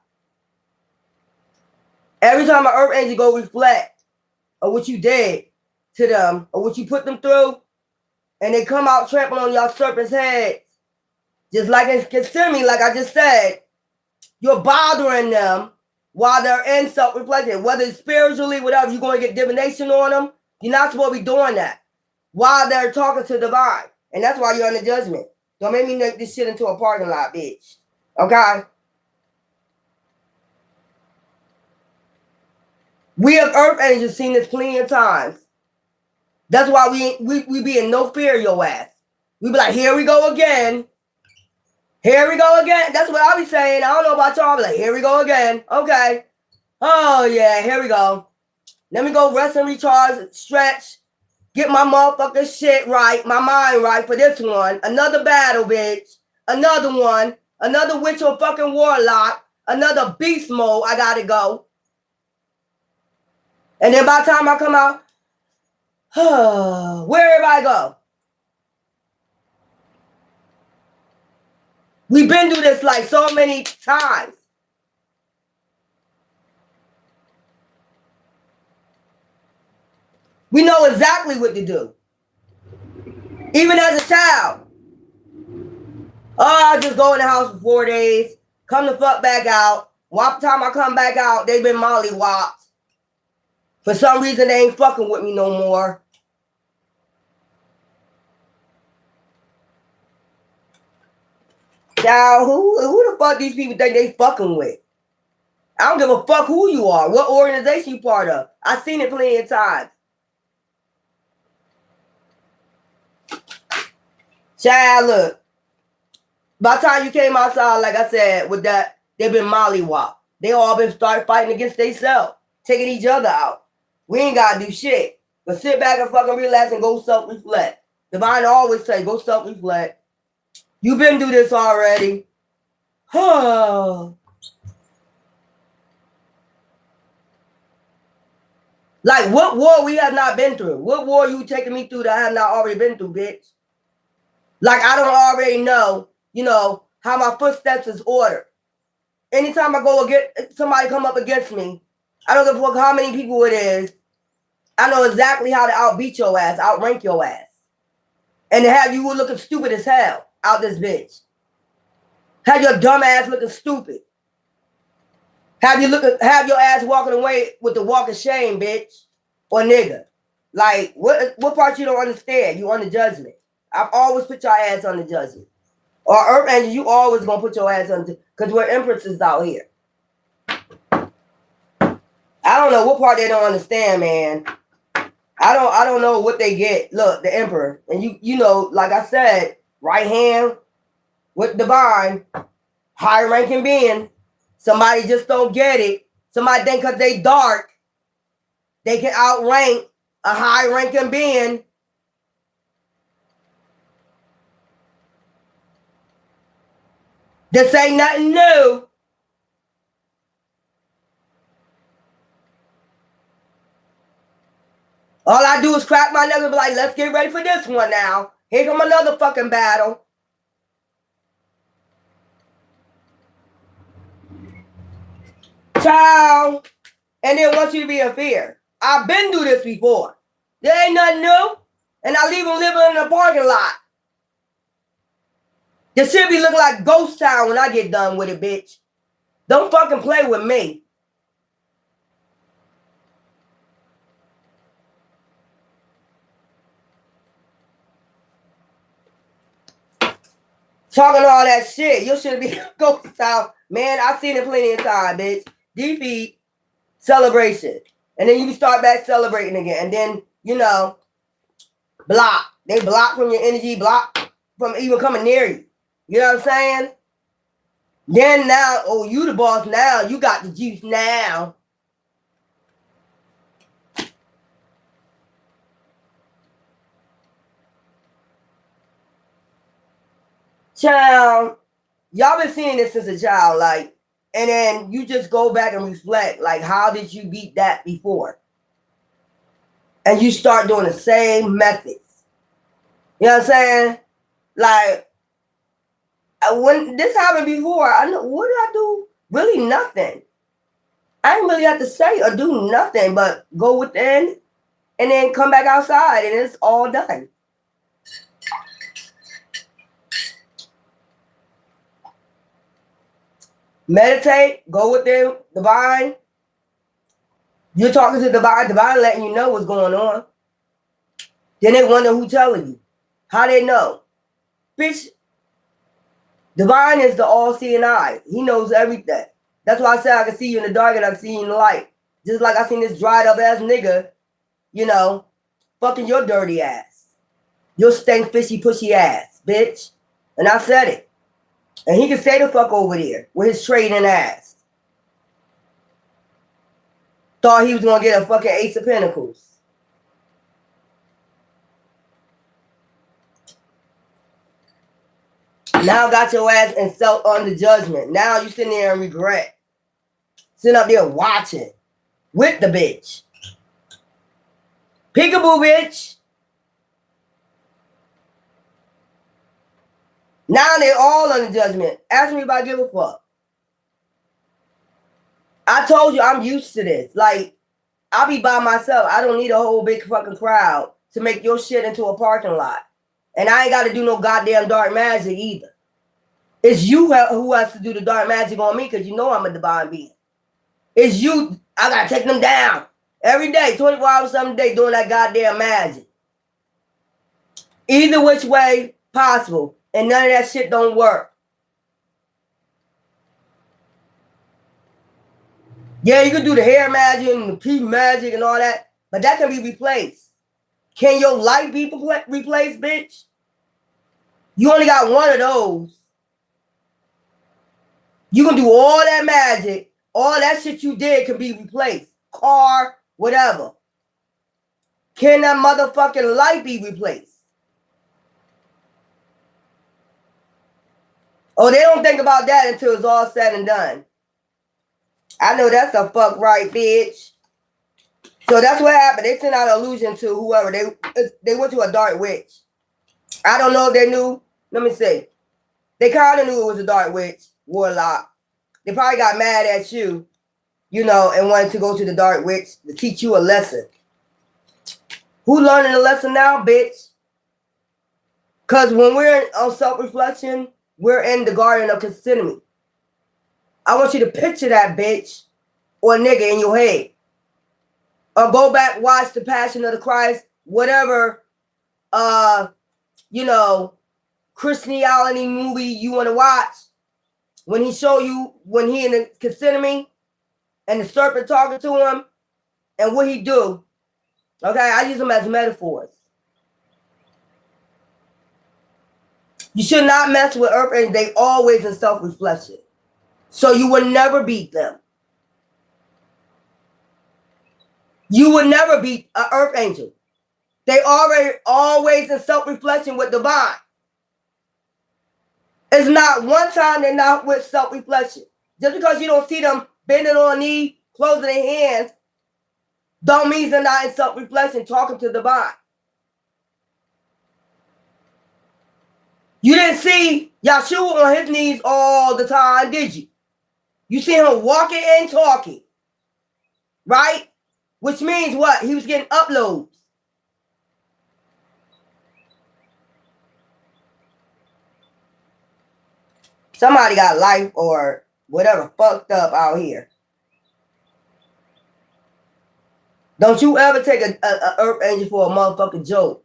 Every time an earth angel go reflect on what you did to them or what you put them through, and they come out trampling on y'all serpent's heads, just like in Gethsemane, like I just said, you're bothering them while they're in self-reflection. Whether it's spiritually, whatever, you're going to get divination on them. You're not supposed to be doing that while they're talking to divine. And that's why you're on the judgment. Don't make me make this shit into a parking lot, bitch. Okay? We have earth angels seen this plenty of times. That's why we be in no fear of your ass. We be like, here we go again. Here we go again. That's what I be saying. I don't know about y'all. I be like, here we go again. Okay. Oh, yeah, here we go. Let me go rest and recharge, stretch, get my motherfucking shit right, my mind right for this one. Another battle, bitch. Another one. Another witch or fucking warlock. Another beast mode. I gotta go. And then by the time I come out, where everybody go? We've been through this like so many times. We know exactly what to do. Even as a child. Oh, I just go in the house for 4 days, come the fuck back out. By the time I come back out, they've been mollywopped. For some reason, they ain't fucking with me no more. Child, who the fuck these people think they fucking with? I don't give a fuck who you are, what organization you part of. I've seen it plenty of times. Child, look. By the time you came outside, like I said, with that, they've been mollywopped. They all been started fighting against themselves, taking each other out. We ain't gotta do shit. But sit back and fucking relax and go self-reflect. Divine always say, go self-reflect. You've been through this already. Like, what war we have not been through? What war you taking me through that I have not already been through, bitch? Like, I don't already know, how my footsteps is ordered. Anytime I go against somebody come up against me, I don't give a fuck how many people it is. I know exactly how to outbeat your ass, outrank your ass. And to have you looking stupid as hell out this bitch. Have your dumb ass looking stupid. Have your ass walking away with the walk of shame, bitch. Or nigga. Like, what part you don't understand? You on the judgment. I've always put your ass on the judgment. Or earth angel, you always gonna put your ass on the, because we're empresses out here. I don't know what part they don't understand, man. I don't know what they get. Look, the emperor. And you know, like I said, right hand with divine, high ranking being. Somebody just don't get it. Somebody think because they dark, they can outrank a high ranking being. This ain't nothing new. All I do is crack my neck and be like, let's get ready for this one now. Here come another fucking battle. Ciao. And then want you to be in fear. I've been through this before. There ain't nothing new. And I leave them living in the parking lot. Your shit be looking like ghost town when I get done with it, bitch. Don't fucking play with me. Talking all that shit. Your shit be ghost town. Man, I've seen it plenty of times, bitch. Defeat, celebration. And then you start back celebrating again. And then, you know, block. They block from your energy, block from even coming near you. You know what I'm saying? Then now, oh, you the boss now. You got the juice now. Child, y'all been seeing this since a child, like, and then you just go back and reflect, like, how did you beat that before? And you start doing the same methods. You know what I'm saying? Like, when this happened before, I know, what did I do? Really nothing. I didn't really have to say or do nothing but go within and then come back outside and it's all done. Meditate, go within divine. You're talking to divine letting you know what's going on. Then they wonder who telling you. How they know? Bitch, divine is the all-seeing eye. He knows everything. That's why I said I can see you in the dark and I can see you in the light. Just like I seen this dried up ass nigga, you know, fucking your dirty ass. Your stank fishy pushy ass, bitch. And I said it. And he can stay the fuck over there with his trading ass. Thought he was gonna get a fucking Ace of Pentacles. Now got your ass and self under judgment. Now you sitting there in regret. Sitting up there watching with the bitch. Peekaboo, bitch. Now they all under judgment. Ask me if I give a fuck. I told you I'm used to this. Like, I'll be by myself. I don't need a whole big fucking crowd to make your shit into a parking lot. And I ain't got to do no goddamn dark magic either. It's you who has to do the dark magic on me because you know I'm a divine being. It's you. I got to take them down every day, 24 hours some day, doing that goddamn magic. Either which way possible. And none of that shit don't work. Yeah, you can do the hair magic and the teeth magic and all that, but that can be replaced. Can your life be replaced, bitch? You only got one of those. You can do all that magic. All that shit you did can be replaced. Car, whatever. Can that motherfucking life be replaced? Oh, they don't think about that until it's all said and done. I know that's a fuck right, bitch. So that's what happened. They sent out an illusion to whoever. They went to a dark witch. I don't know if they knew. Let me see. They kind of knew it was a dark witch, warlock. They probably got mad at you, you know, and wanted to go to the dark witch to teach you a lesson. Who learning the lesson now, bitch? Because when we're on self-reflection, we're in the garden of Gethsemane. I want you to picture that bitch or nigga in your head. Or go back, watch The Passion of the Christ, whatever, you know, Christianity movie you want to watch. When he show you, when he in the Gethsemane and the serpent talking to him and what he do. Okay, I use them as metaphors. You should not mess with earth angels. They always in self-reflection. So you will never beat them. You will never beat an earth angel. They already always in self-reflection with divine. It's not one time they're not with self-reflection. Just because you don't see them bending on a knee, closing their hands, don't mean they're not in self-reflection talking to divine. You didn't see Yahshua on his knees all the time, did you? You see him walking and talking, right? Which means what? He was getting uploads. Somebody got life or whatever fucked up out here. Don't you ever take a earth angel for a motherfucking joke.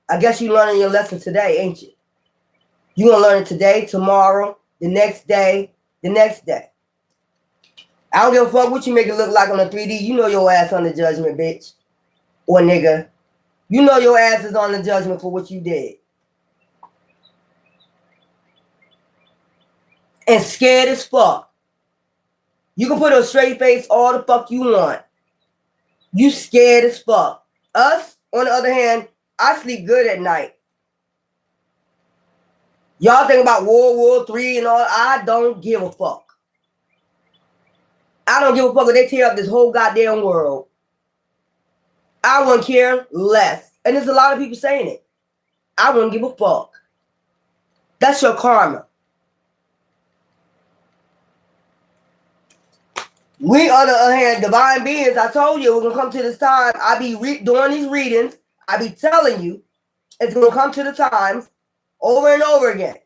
I guess you learning your lesson today, ain't you? You gonna learn it today, tomorrow, the next day, the next day. I don't give a fuck what you make it look like on the 3D. You know your ass on the judgment, bitch. Or nigga. You know your ass is on the judgment for what you did. And scared as fuck. You can put a straight face all the fuck you want. You scared as fuck. Us, on the other hand, I sleep good at night. Y'all think about World War III and all. I don't give a fuck. I don't give a fuck if they tear up this whole goddamn world. I wouldn't care less. And there's a lot of people saying it. I wouldn't give a fuck. That's your karma. We, on the other hand, divine beings, I told you, we're going to come to this time. I be doing these readings. I be telling you, it's going to come to the times over and over again.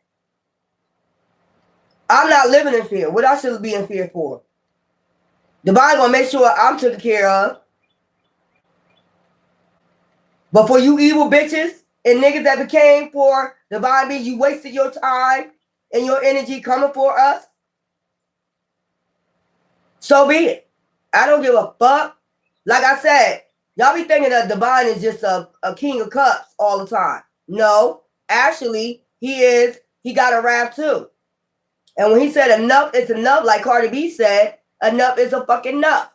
I'm not living in fear. What I should be in fear for? Divine going to make sure I'm taken care of. But for you evil bitches and niggas that became for divine beings, you wasted your time and your energy coming for us. So be it. I don't give a fuck. Like I said, y'all be thinking that divine is just a king of cups all the time. No, actually, he got a wrath too. And when he said enough is enough, like Cardi B said, enough is a fucking enough.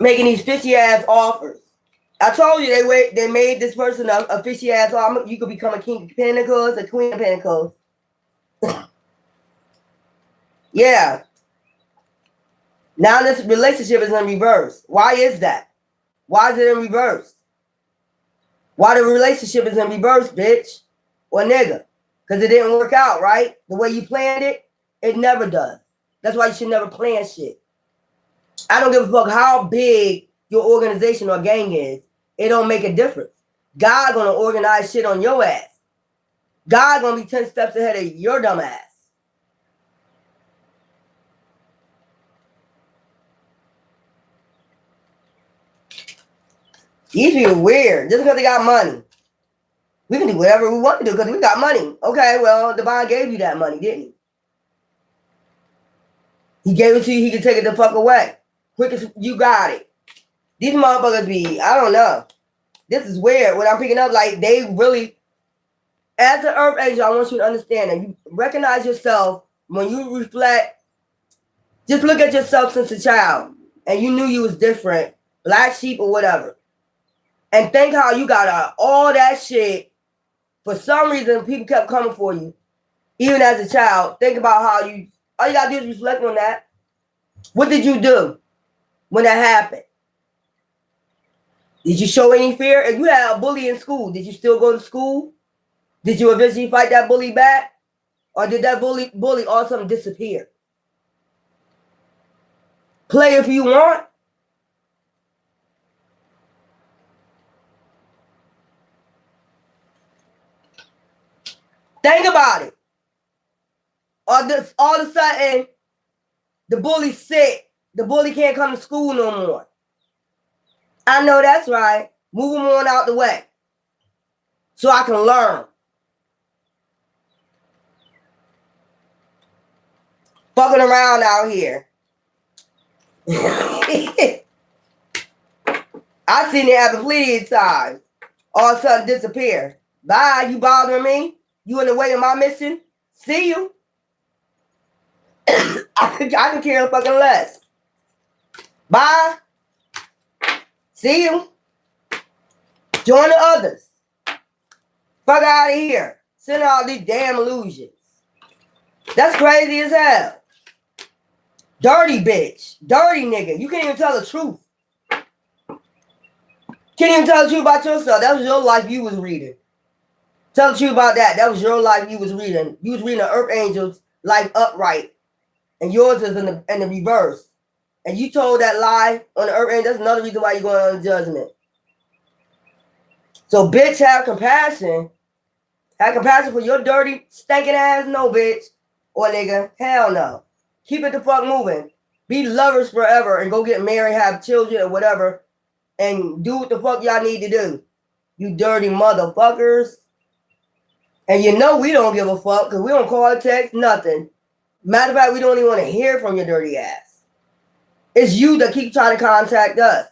Making these fishy ass offers. I told you they made this person a fishy ass offer. You could become a king of pentacles, a queen of pentacles. Yeah. Now this relationship is in reverse. Why is that? Why is it in reverse? Why the relationship is in reverse, bitch? Or nigga? Because it didn't work out, right? The way you planned it, it never does. That's why you should never plan shit. I don't give a fuck how big your organization or gang is. It don't make a difference. God gonna organize shit on your ass. God gonna be 10 steps ahead of your dumb ass. These people weird. Just because they got money. We can do whatever we want to do because we got money. Okay, well, Divine gave you that money, didn't he? He gave it to you, he can take it the fuck away. Quick as you got it. These motherfuckers be, I don't know. This is weird. What I'm picking up, like, they really, as an earth angel, I want you to understand that you recognize yourself when you reflect. Just look at yourself since a child and you knew you was different, black sheep or whatever. And think how you got all that shit. For some reason, people kept coming for you. Even as a child, think about how all you got to do is reflect on that. What did you do when that happened? Did you show any fear? If you had a bully in school, did you still go to school? Did you eventually fight that bully back? Or did that bully all of a sudden disappear? Play if you want. Think about it. Or this, all of a sudden, the bully's sick. The bully can't come to school no more. I know that's right. Move him on out the way. So I can learn. Fucking around out here. I seen it happen plenty of times. All of a sudden disappear. Bye, you bothering me? You in the way of my mission? See you. I can care fucking less. Bye. See you. Join the others. Fuck out of here. Send all these damn illusions. That's crazy as hell. Dirty bitch. Dirty nigga. You can't even tell the truth. Can't even tell the truth about yourself. That was your life you was reading. Tell the truth about that. That was your life you was reading. You was reading the Earth Angel's life upright. And yours is in the reverse. And you told that lie on the Earth Angel. That's another reason why you're going on the judgment. So, bitch, have compassion. Have compassion for your dirty, stinking ass, no, bitch. Or nigga, hell no. Keep it the fuck moving. Be lovers forever and go get married, have children or whatever, and do what the fuck y'all need to do. You dirty motherfuckers. And you know we don't give a fuck because we don't call, text, nothing. Matter of fact, we don't even want to hear from your dirty ass. It's you that keep trying to contact us.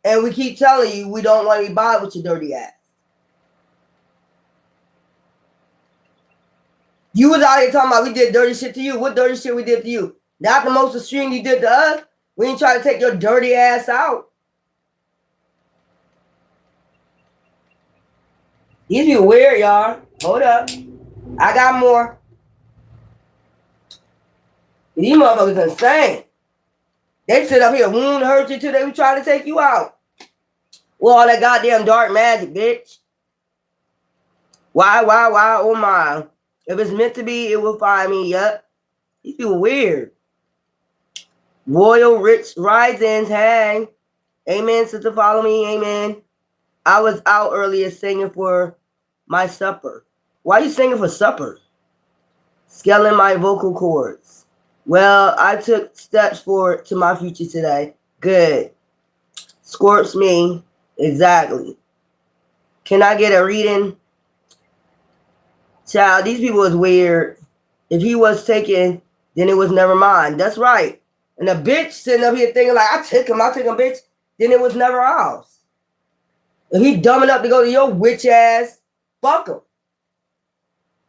And we keep telling you we don't want to be bothered with your dirty ass. You was out here talking about we did dirty shit to you. What dirty shit we did to you? Not the most extreme you did to us. We ain't trying to take your dirty ass out. These people weird, y'all. Hold up. I got more. These motherfuckers insane. They sit up here wound hurt you till they were trying to take you out. Well, all that goddamn dark magic, bitch. Why, oh my. If it's meant to be, it will find me. Yup. These people weird. Royal Rich Risings, hang. Amen, sister, follow me, amen. I was out earlier singing for my supper. Why are you singing for supper? Scaling my vocal cords. Well, I took steps forward to my future today. Good. Scorps me. Exactly. Can I get a reading? Child, these people is weird. If he was taken, then it was never mine. That's right. And the bitch sitting up here thinking like, I took him, bitch. Then it was never ours. If he dumb enough to go to your witch ass, fuck him.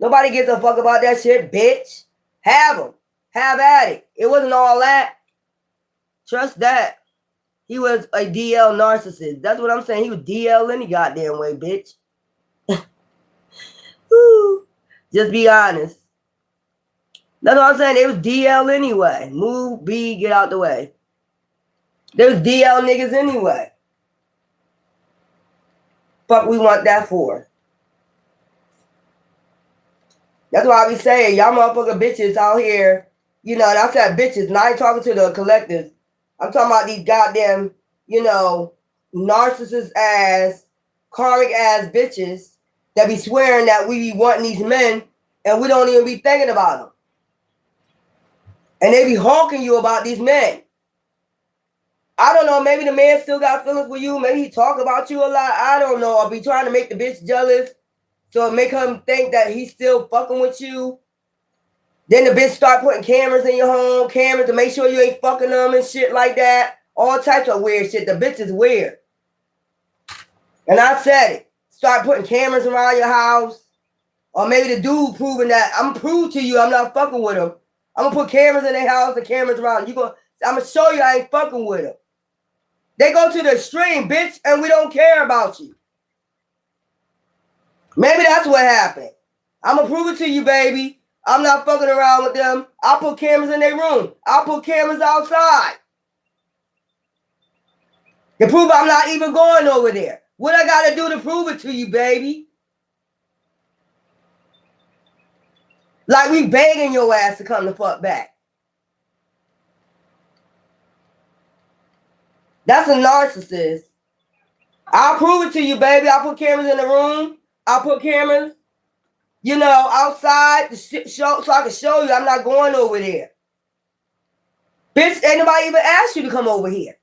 Nobody gives a fuck about that shit, bitch. Have him. Have at it. It wasn't all that. Trust that. He was a DL narcissist. That's what I'm saying. He was DL any goddamn way, bitch. Just be honest. That's what I'm saying. It was DL anyway. Move, be, get out the way. There's DL niggas anyway. Fuck we want that for? That's why I be saying, y'all motherfucker bitches out here, you know, and I said bitches, and I ain't talking to the collectives. I'm talking about these goddamn, you know, narcissist ass, karmic ass bitches that be swearing that we be wanting these men and we don't even be thinking about them. And they be hawking you about these men. I don't know, maybe the man still got feelings for you. Maybe he talk about you a lot. I don't know. I'll be trying to make the bitch jealous. So make him think that he's still fucking with you. Then the bitch start putting cameras in your home, cameras to make sure you ain't fucking them and shit like that. All types of weird shit. The bitch is weird. And I said it. Start putting cameras around your house. Or maybe the dude proving that I'm prove to you I'm not fucking with him. I'm gonna put cameras in their house and cameras around. I'm gonna show you I ain't fucking with him. They go to the extreme, bitch, and we don't care about you. Maybe that's what happened. I'm gonna prove it to you, baby. I'm not fucking around with them. I'll put cameras in their room. I'll put cameras outside. To prove I'm not even going over there. What I gotta do to prove it to you, baby? Like we begging your ass to come the fuck back. That's a narcissist. I'll prove it to you, baby. I'll put cameras in the room. I'll put cameras, you know, outside to show, so I can show you I'm not going over there. Bitch, ain't nobody even asked you to come over here.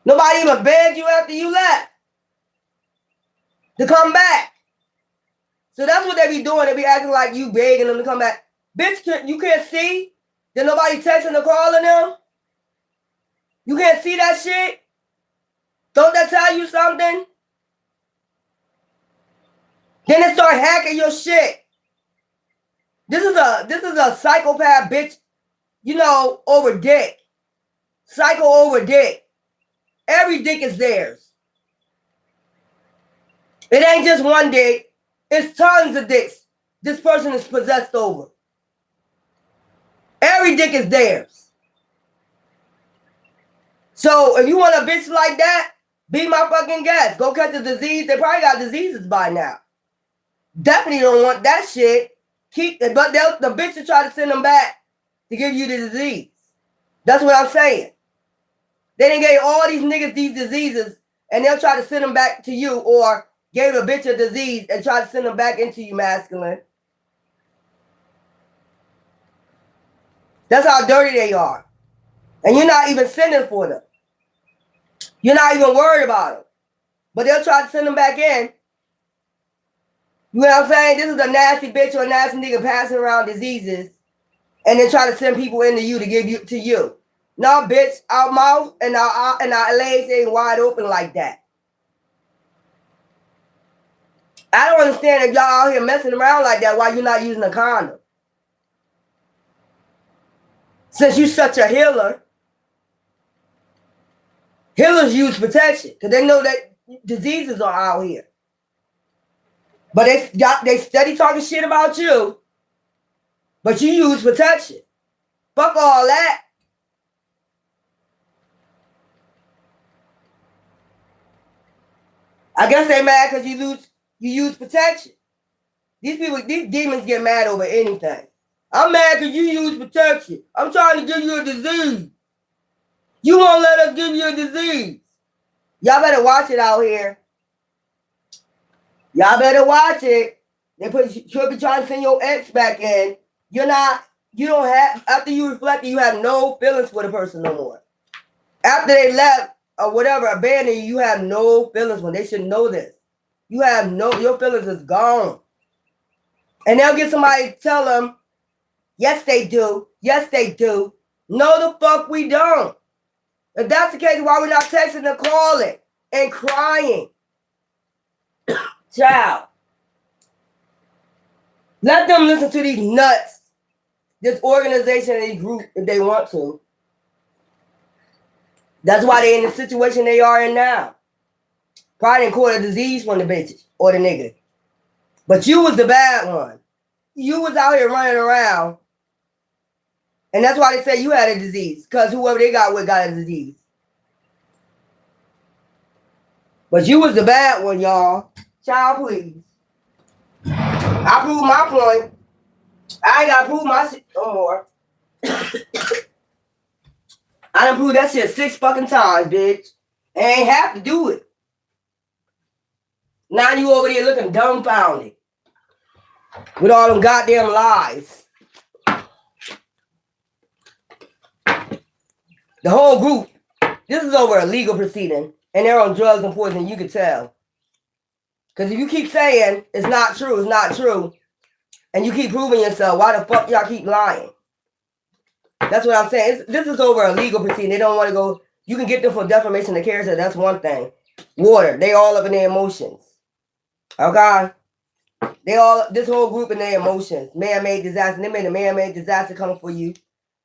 Nobody even begged you after you left to come back. So that's what they be doing. They be acting like you begging them to come back. Bitch, you can't see that nobody texting or calling them? You can't see that shit? Don't that tell you something? Then they start hacking your shit. This is a psychopath bitch, you know, over dick. Psycho over dick. Every dick is theirs. It ain't just one dick. It's tons of dicks this person is possessed over. Every dick is theirs. So if you want a bitch like that, be my fucking guest. Go catch a disease. They probably got diseases by now. Definitely don't want that shit. But the bitch will try to send them back to give you the disease. That's what I'm saying. They done gave all these niggas these diseases, and they'll try to send them back to you, or gave a bitch a disease and try to send them back into you, masculine. That's how dirty they are. And you're not even sending for them. You're not even worried about them. But they'll try to send them back in. You know what I'm saying? This is a nasty bitch or a nasty nigga passing around diseases and then try to send people into you to give you to you. No, bitch, our mouth and our legs ain't wide open like that. I don't understand if y'all out here messing around like that while you're not using a condom. Since you're such a healer, healers use protection because they know that diseases are out here. But they steady talking shit about you, but you use protection. Fuck all that. I guess they mad because you use protection. These demons get mad over anything. I'm mad because you use protection. I'm trying to give you a disease. You won't let us give you a disease. Y'all better watch it out here. Y'all better watch it. They should be trying to send your ex back in. You don't have, after you reflect, you have no feelings for the person no more. After they left or whatever, abandoned you, you have no feelings for them. They should know this. Your feelings is gone. And they'll get somebody to tell them, yes, they do. Yes, they do. No, the fuck we don't. If that's the case, why we're not texting and calling and crying? Child. Let them listen to these nuts, this organization and these group if they want to. That's why they're in the situation they are in now. Probably didn't caught a disease from the bitches or the nigga. But you was the bad one. You was out here running around. And that's why they say you had a disease. Because whoever they got with got a disease. But you was the bad one, y'all. Child, please. I proved my point. I ain't got to prove my shit no more. I done proved that shit 6 fucking times, bitch. And ain't have to do it. Now you over there looking dumbfounded. With all them goddamn lies. The whole group. This is over a legal proceeding. And they're on drugs and poison, you can tell. Because if you keep saying it's not true, and you keep proving yourself, why the fuck y'all keep lying? That's what I'm saying. This is over a legal proceeding. They don't want to go. You can get them for defamation of character. That's one thing. Water. They all up in their emotions. Okay? This whole group in their emotions. Man-made disaster. They made a man-made disaster coming for you.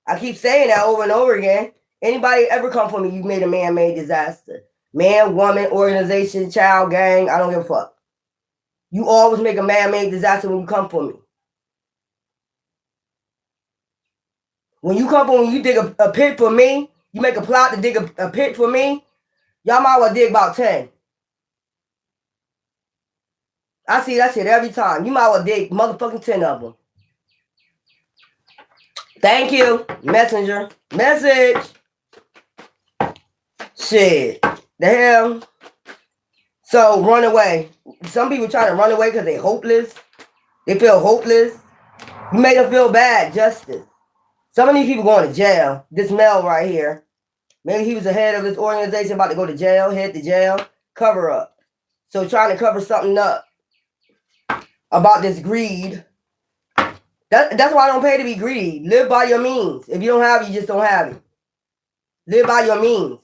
I keep saying that over and over again. Anybody ever come for me, you made a man-made disaster. Man, woman, organization, child, gang, I don't give a fuck. You always make a man-made disaster when you come for me. When you come for me, you dig a pit for me, you make a plot to dig a pit for me, y'all might well dig about 10. I see that shit every time. You might well dig motherfucking 10 of them. Thank you, messenger. Message. Shit. The hell? So, run away. Some people try to run away because they're hopeless. They feel hopeless. You made them feel bad. Justice. Some of these people going to jail. This Mel right here. Maybe he was the head of his organization about to go to jail, head to jail, cover up. So trying to cover something up about this greed. That's why I don't pay to be greedy. Live by your means. If you don't have it, you just don't have it. Live by your means.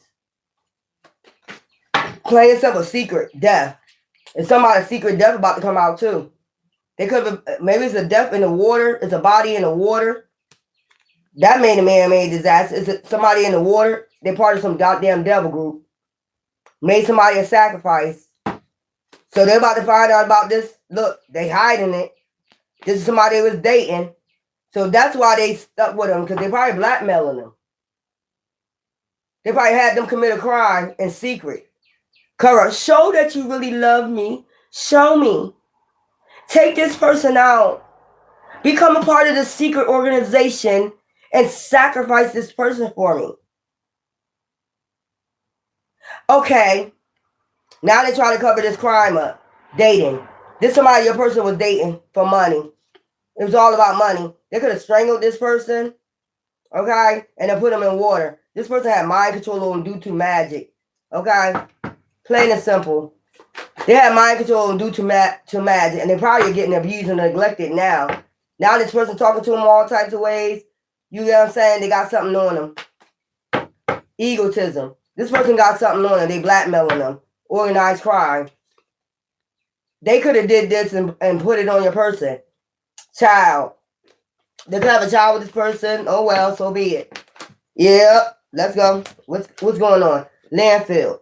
Plan yourself a secret death. And somebody's secret death about to come out too. They could have, maybe it's a death in the water. It's a body in the water. That made a man-made disaster. It's somebody in the water. They're part of some goddamn devil group. Made somebody a sacrifice. So they're about to find out about this. Look, they hiding it. This is somebody they was dating. So that's why they stuck with them, because they probably blackmailing them. They probably had them commit a crime in secret. Cover, show that you really love me. Show me. Take this person out. Become a part of the secret organization and sacrifice this person for me. Okay, now they try to cover this crime up. Dating. This somebody your person was dating for money. It was all about money. They could have strangled this person, okay, and then put them in water. This person had mind control over them due to magic, okay? Plain and simple. They had mind control due to magic, and they probably are getting abused and neglected now. Now this person talking to them all types of ways. You know what I'm saying? They got something on them. Egotism. This person got something on them. They blackmailing them. Organized crime. They could have did this and put it on your person. Child. They could have a child with this person. Oh well, so be it. Yep. Let's go. What's going on? Landfill.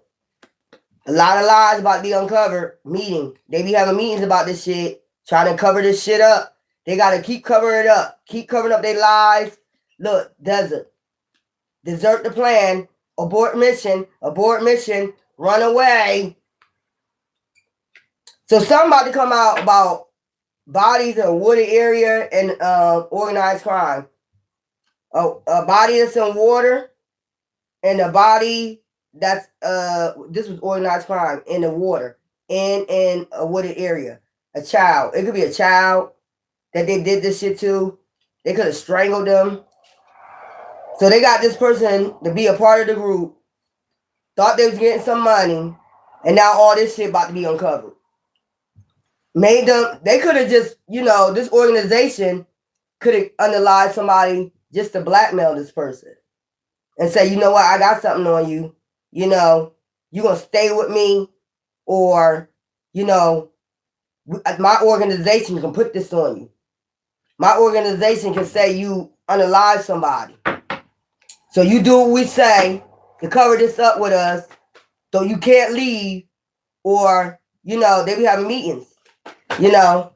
A lot of lies about to be uncovered. Meeting. They be having meetings about this shit. Trying to cover this shit up. They got to keep covering it up. Keep covering up their lies. Look, desert. Desert the plan. Abort mission. Abort mission. Run away. So something about to come out about bodies in a wooded area and organized crime. A body that's in water and a body that's this was organized crime in the water in a wooded area. A child. It could be a child that they did this shit to. They could have strangled them. So they got this person to be a part of the group. Thought they was getting some money. And now all this shit about to be uncovered. Made them, they could have just, you know, this organization could have underlied somebody just to blackmail this person. And say, you know what, I got something on you. You know, you going to stay with me. Or, you know, my organization can put this on you. My organization can say you unalive somebody. So you do what we say to cover this up with us. So you can't leave. Or, you know, they be having meetings. You know,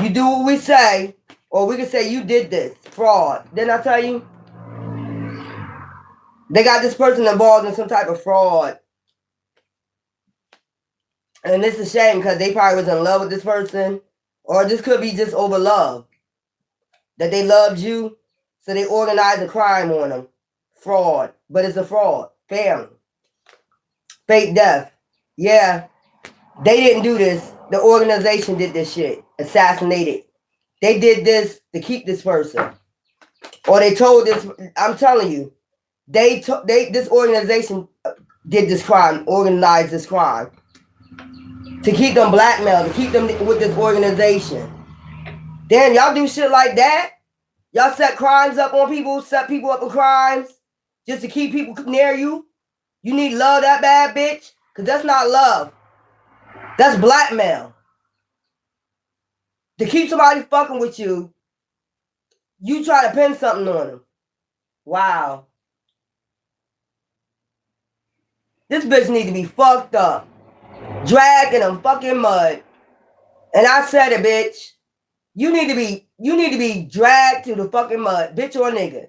you do what we say. Or we can say you did this. Fraud. Didn't I tell you? They got this person involved in some type of fraud. And it's a shame because they probably was in love with this person. Or this could be just over love. That they loved you. So they organized a crime on them. Fraud. But it's a fraud. Family. Fake death. Yeah. They didn't do this. The organization did this shit. Assassinated. They did this to keep this person. Or they told this. I'm telling you. This organization did this crime. Organized this crime. To keep them blackmailed. To keep them with this organization. Damn, y'all do shit like that? Y'all set crimes up on people. Set people up with crimes. Just to keep people near you. You need love that bad, bitch? Because that's not love. That's blackmail. To keep somebody fucking with you, you try to pin something on them. Wow. This bitch need to be fucked up. Dragged in them fucking mud. And I said it, bitch. You need to be dragged to the fucking mud, bitch or nigga.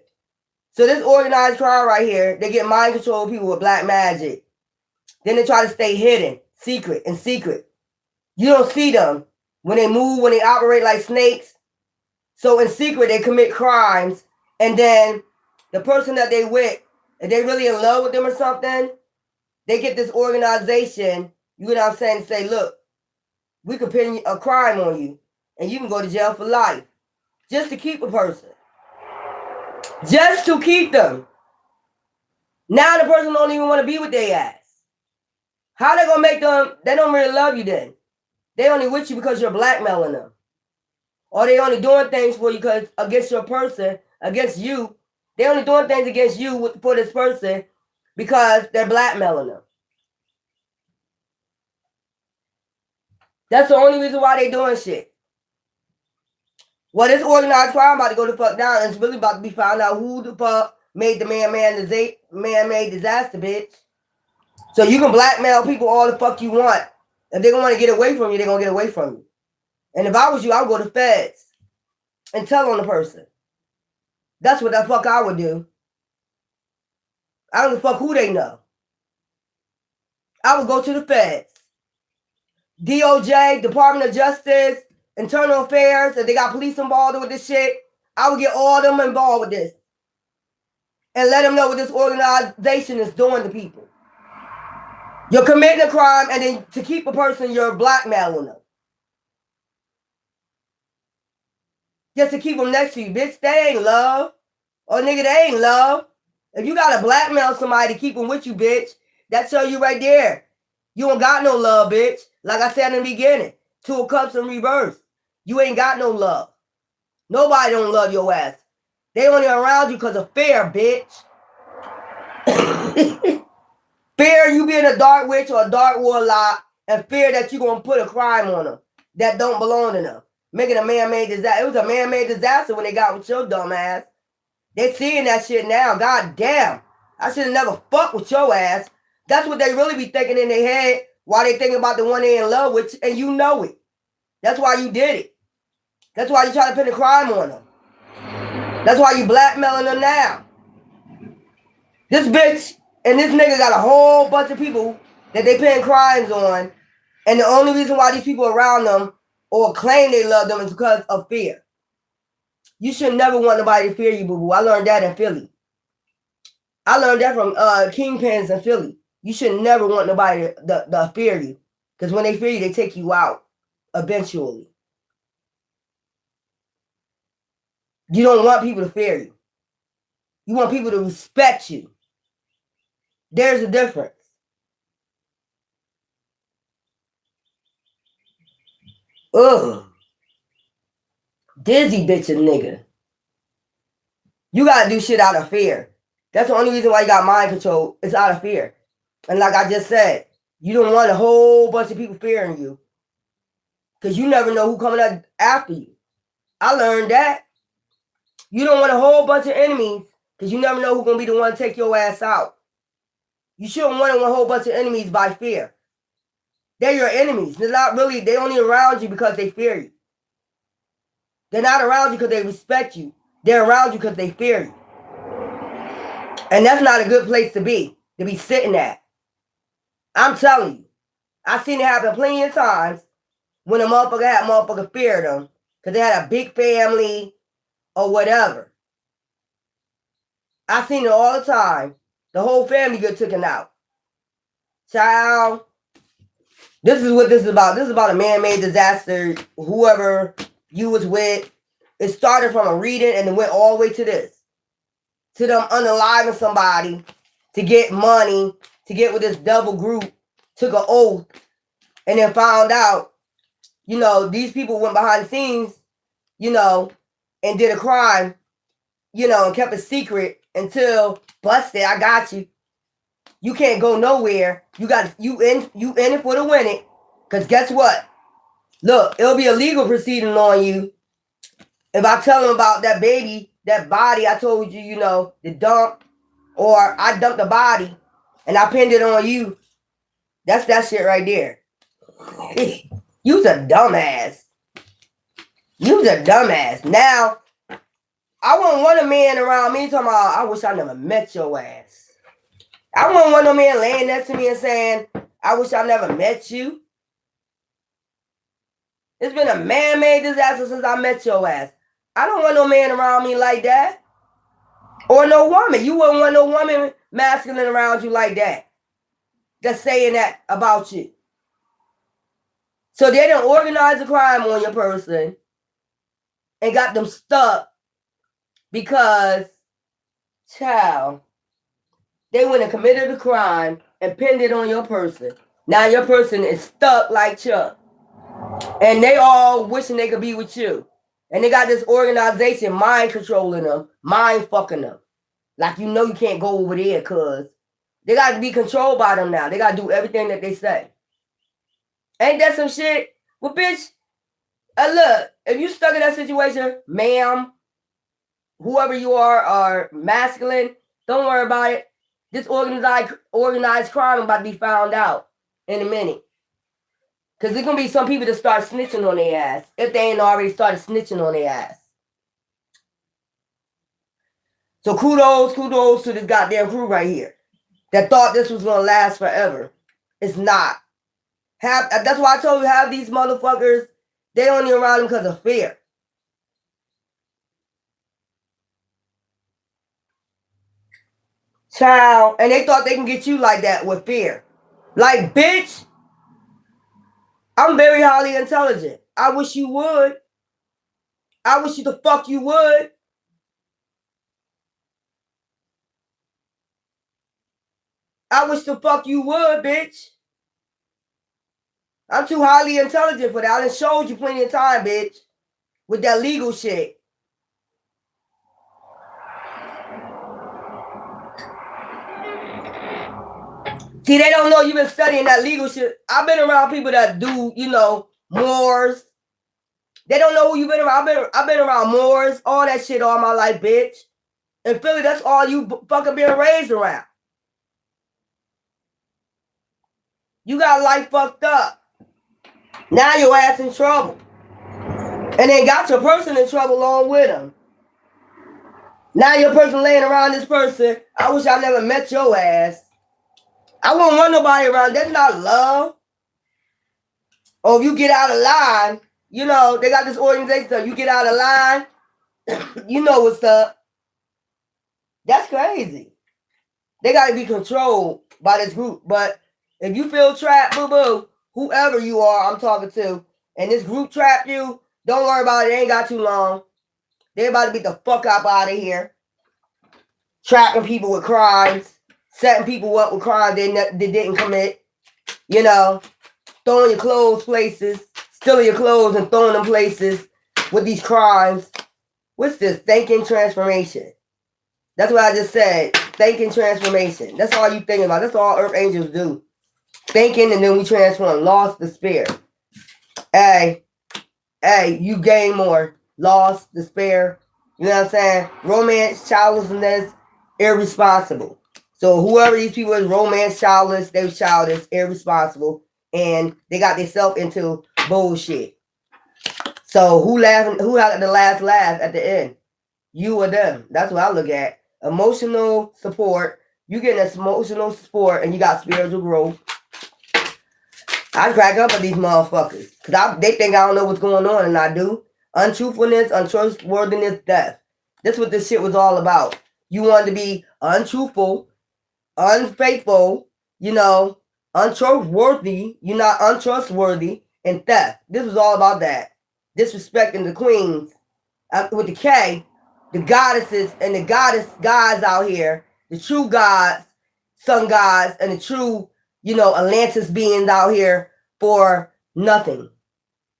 So this organized crime right here, they get mind control people with black magic. Then they try to stay hidden, secret. You don't see them when they move, when they operate like snakes. So in secret, they commit crimes. And then the person that they with, if they really in love with them or something, they get this organization, you know what I'm saying, say, look, we could pin a crime on you. And you can go to jail for life. Just to keep a person. Just to keep them. Now the person don't even want to be with their ass. How they gonna make them, they don't really love you then. They only with you because you're blackmailing them. Or they only doing things for you because against your person, against you. They only doing things against you for this person because they're blackmailing them. That's the only reason why they doing shit. Well, this organized crime about to go the fuck down. It's really about to be found out who the fuck made the man-made disaster, bitch. So you can blackmail people all the fuck you want. If they're going to want to get away from you, they're going to get away from you. And if I was you, I would go to feds and tell on the person. That's what the fuck I would do. I don't give a fuck who they know. I would go to the feds. DOJ, Department of Justice, Internal Affairs, if they got police involved with this shit, I would get all of them involved with this. and let them know what this organization is doing to people. You're committing a crime, and then to keep a person, you're blackmailing them. Just to keep them next to you. Bitch, that ain't love. Or nigga, that ain't love. If you gotta blackmail somebody to keep them with you, bitch, that show you right there. You don't got no love, bitch. Like I said in the beginning, 2 of Cups in reverse. You ain't got no love. Nobody don't love your ass. They only around you because of fear, bitch. Fear you being a dark witch or a dark warlock, and fear that you're going to put a crime on them that don't belong to them. Making a man-made disaster. It was a man-made disaster when they got with your dumb ass. They seeing that shit now. God damn. I should have never fucked with your ass. That's what they really be thinking in their head while they thinking about the one they in love with, and you know it. That's why you did it. That's why you try to pin a crime on them. That's why you blackmailing them now. This bitch and this nigga got a whole bunch of people that they pin crimes on, and the only reason why these people around them or claim they love them is because of fear. You should never want nobody to fear you, boo-boo. I learned that in Philly. I learned that from kingpins in Philly. You should never want nobody to fear you, because when they fear you, they take you out eventually. You don't want people to fear you. You want people to respect you. There's a difference. Ugh. Dizzy bitch and nigga. You gotta do shit out of fear. That's the only reason why you got mind control. It's out of fear. And like I just said, you don't want a whole bunch of people fearing you, because you never know who coming up after you. I learned that. You don't want a whole bunch of enemies, because you never know who's going to be the one to take your ass out. You shouldn't want a whole bunch of enemies by fear. They're your enemies. They're not really, they only around you because they fear you. They're not around you because they respect you. They're around you because they fear you. And that's not a good place to be sitting at. I'm telling you. I've seen it happen plenty of times when a motherfucker had motherfucker fear them because they had a big family or whatever. I've seen it all the time. The whole family get taken out. Child, this is what this is about. This is about a man-made disaster. Whoever you was with, it started from a reading and it went all the way to this. To them unaliving somebody to get money, to get with this double group, took an oath, and then found out, you know, these people went behind the scenes, you know, and did a crime, you know, and kept it secret until busted. I got you. You can't go nowhere. You in it for the winning. Because guess what? Look, it'll be a legal proceeding on you if I tell them about that baby, that body I told you, you know, the dump, or I dumped the body and I pinned it on you. That's that shit right there. You's a dumbass. You's a dumbass. Now, I wouldn't want a man around me talking about, I wish I never met your ass. I wouldn't want no man laying next to me and saying, I wish I never met you. It's been a man-made disaster since I met your ass. I don't want no man around me like that. Or no woman. You wouldn't want no woman masculine around you like that. Just saying that about you. So they done organized a crime on your person and got them stuck because, child, they went and committed a crime and pinned it on your person. Now your person is stuck like Chuck. And they all wishing they could be with you. And they got this organization mind controlling them, mind fucking them. Like, you know, you can't go over there because they got to be controlled by them now. They got to do everything that they say. Ain't that some shit? Well, bitch, look, if you stuck in that situation, ma'am, whoever you are masculine, don't worry about it. This organized crime about to be found out in a minute. Because there's going to be some people that start snitching on their ass if they ain't already started snitching on their ass. So kudos to this goddamn crew right here that thought this was going to last forever. It's not. That's why I told you, have these motherfuckers, they only around them because of fear. Child, and they thought they can get you like that with fear. Like, bitch, I'm very highly intelligent. I wish you would. I wish you the fuck you would. I wish the fuck you would, bitch. I'm too highly intelligent for that. I done showed you plenty of time, bitch. With that legal shit. See, they don't know you've been studying that legal shit. I've been around people that do, you know, Moors. They don't know who you've been around. I've been around Moors, all that shit all my life, bitch. In Philly, that's all you fucking been raised around. You got life fucked up. Now your ass in trouble. And then got your person in trouble along with them. Now your person laying around this person. I wish I never met your ass. I won't want nobody around. That's not love. Or if you get out of line, you know, they got this organization stuff. You get out of line, you know what's up. That's crazy. They got to be controlled by this group. But if you feel trapped, boo-boo, whoever you are I'm talking to, and this group trapped you, don't worry about it. It ain't got too long. They about to beat the fuck up out of here. Trapping people with crimes. Setting people up with crimes they didn't commit. You know. Throwing your clothes places. Stealing your clothes and throwing them places with these crimes. What's this? Thinking transformation. That's what I just said. Thinking transformation. That's all you thinking about. That's all Earth Angels do. Thinking and then we transform. Lost despair. Hey, you gain more. Lost, despair. You know what I'm saying? Romance, childlessness, irresponsible. So whoever these people is, romance, childless, they was childish, irresponsible, and they got themselves into bullshit. So who had the last laugh at the end? You or them. That's what I look at. Emotional support. You getting this emotional support and you got spiritual growth. I crack up at these motherfuckers. Because they think I don't know what's going on and I do. Untruthfulness, untrustworthiness, death. That's what this shit was all about. You wanted to be untruthful, unfaithful, you know, untrustworthy. You're not untrustworthy, and theft. This was all about that. Disrespecting the queens with the K, the goddesses and the goddess guys out here, the true gods, sun gods, and the true, you know, Atlantis beings out here for nothing.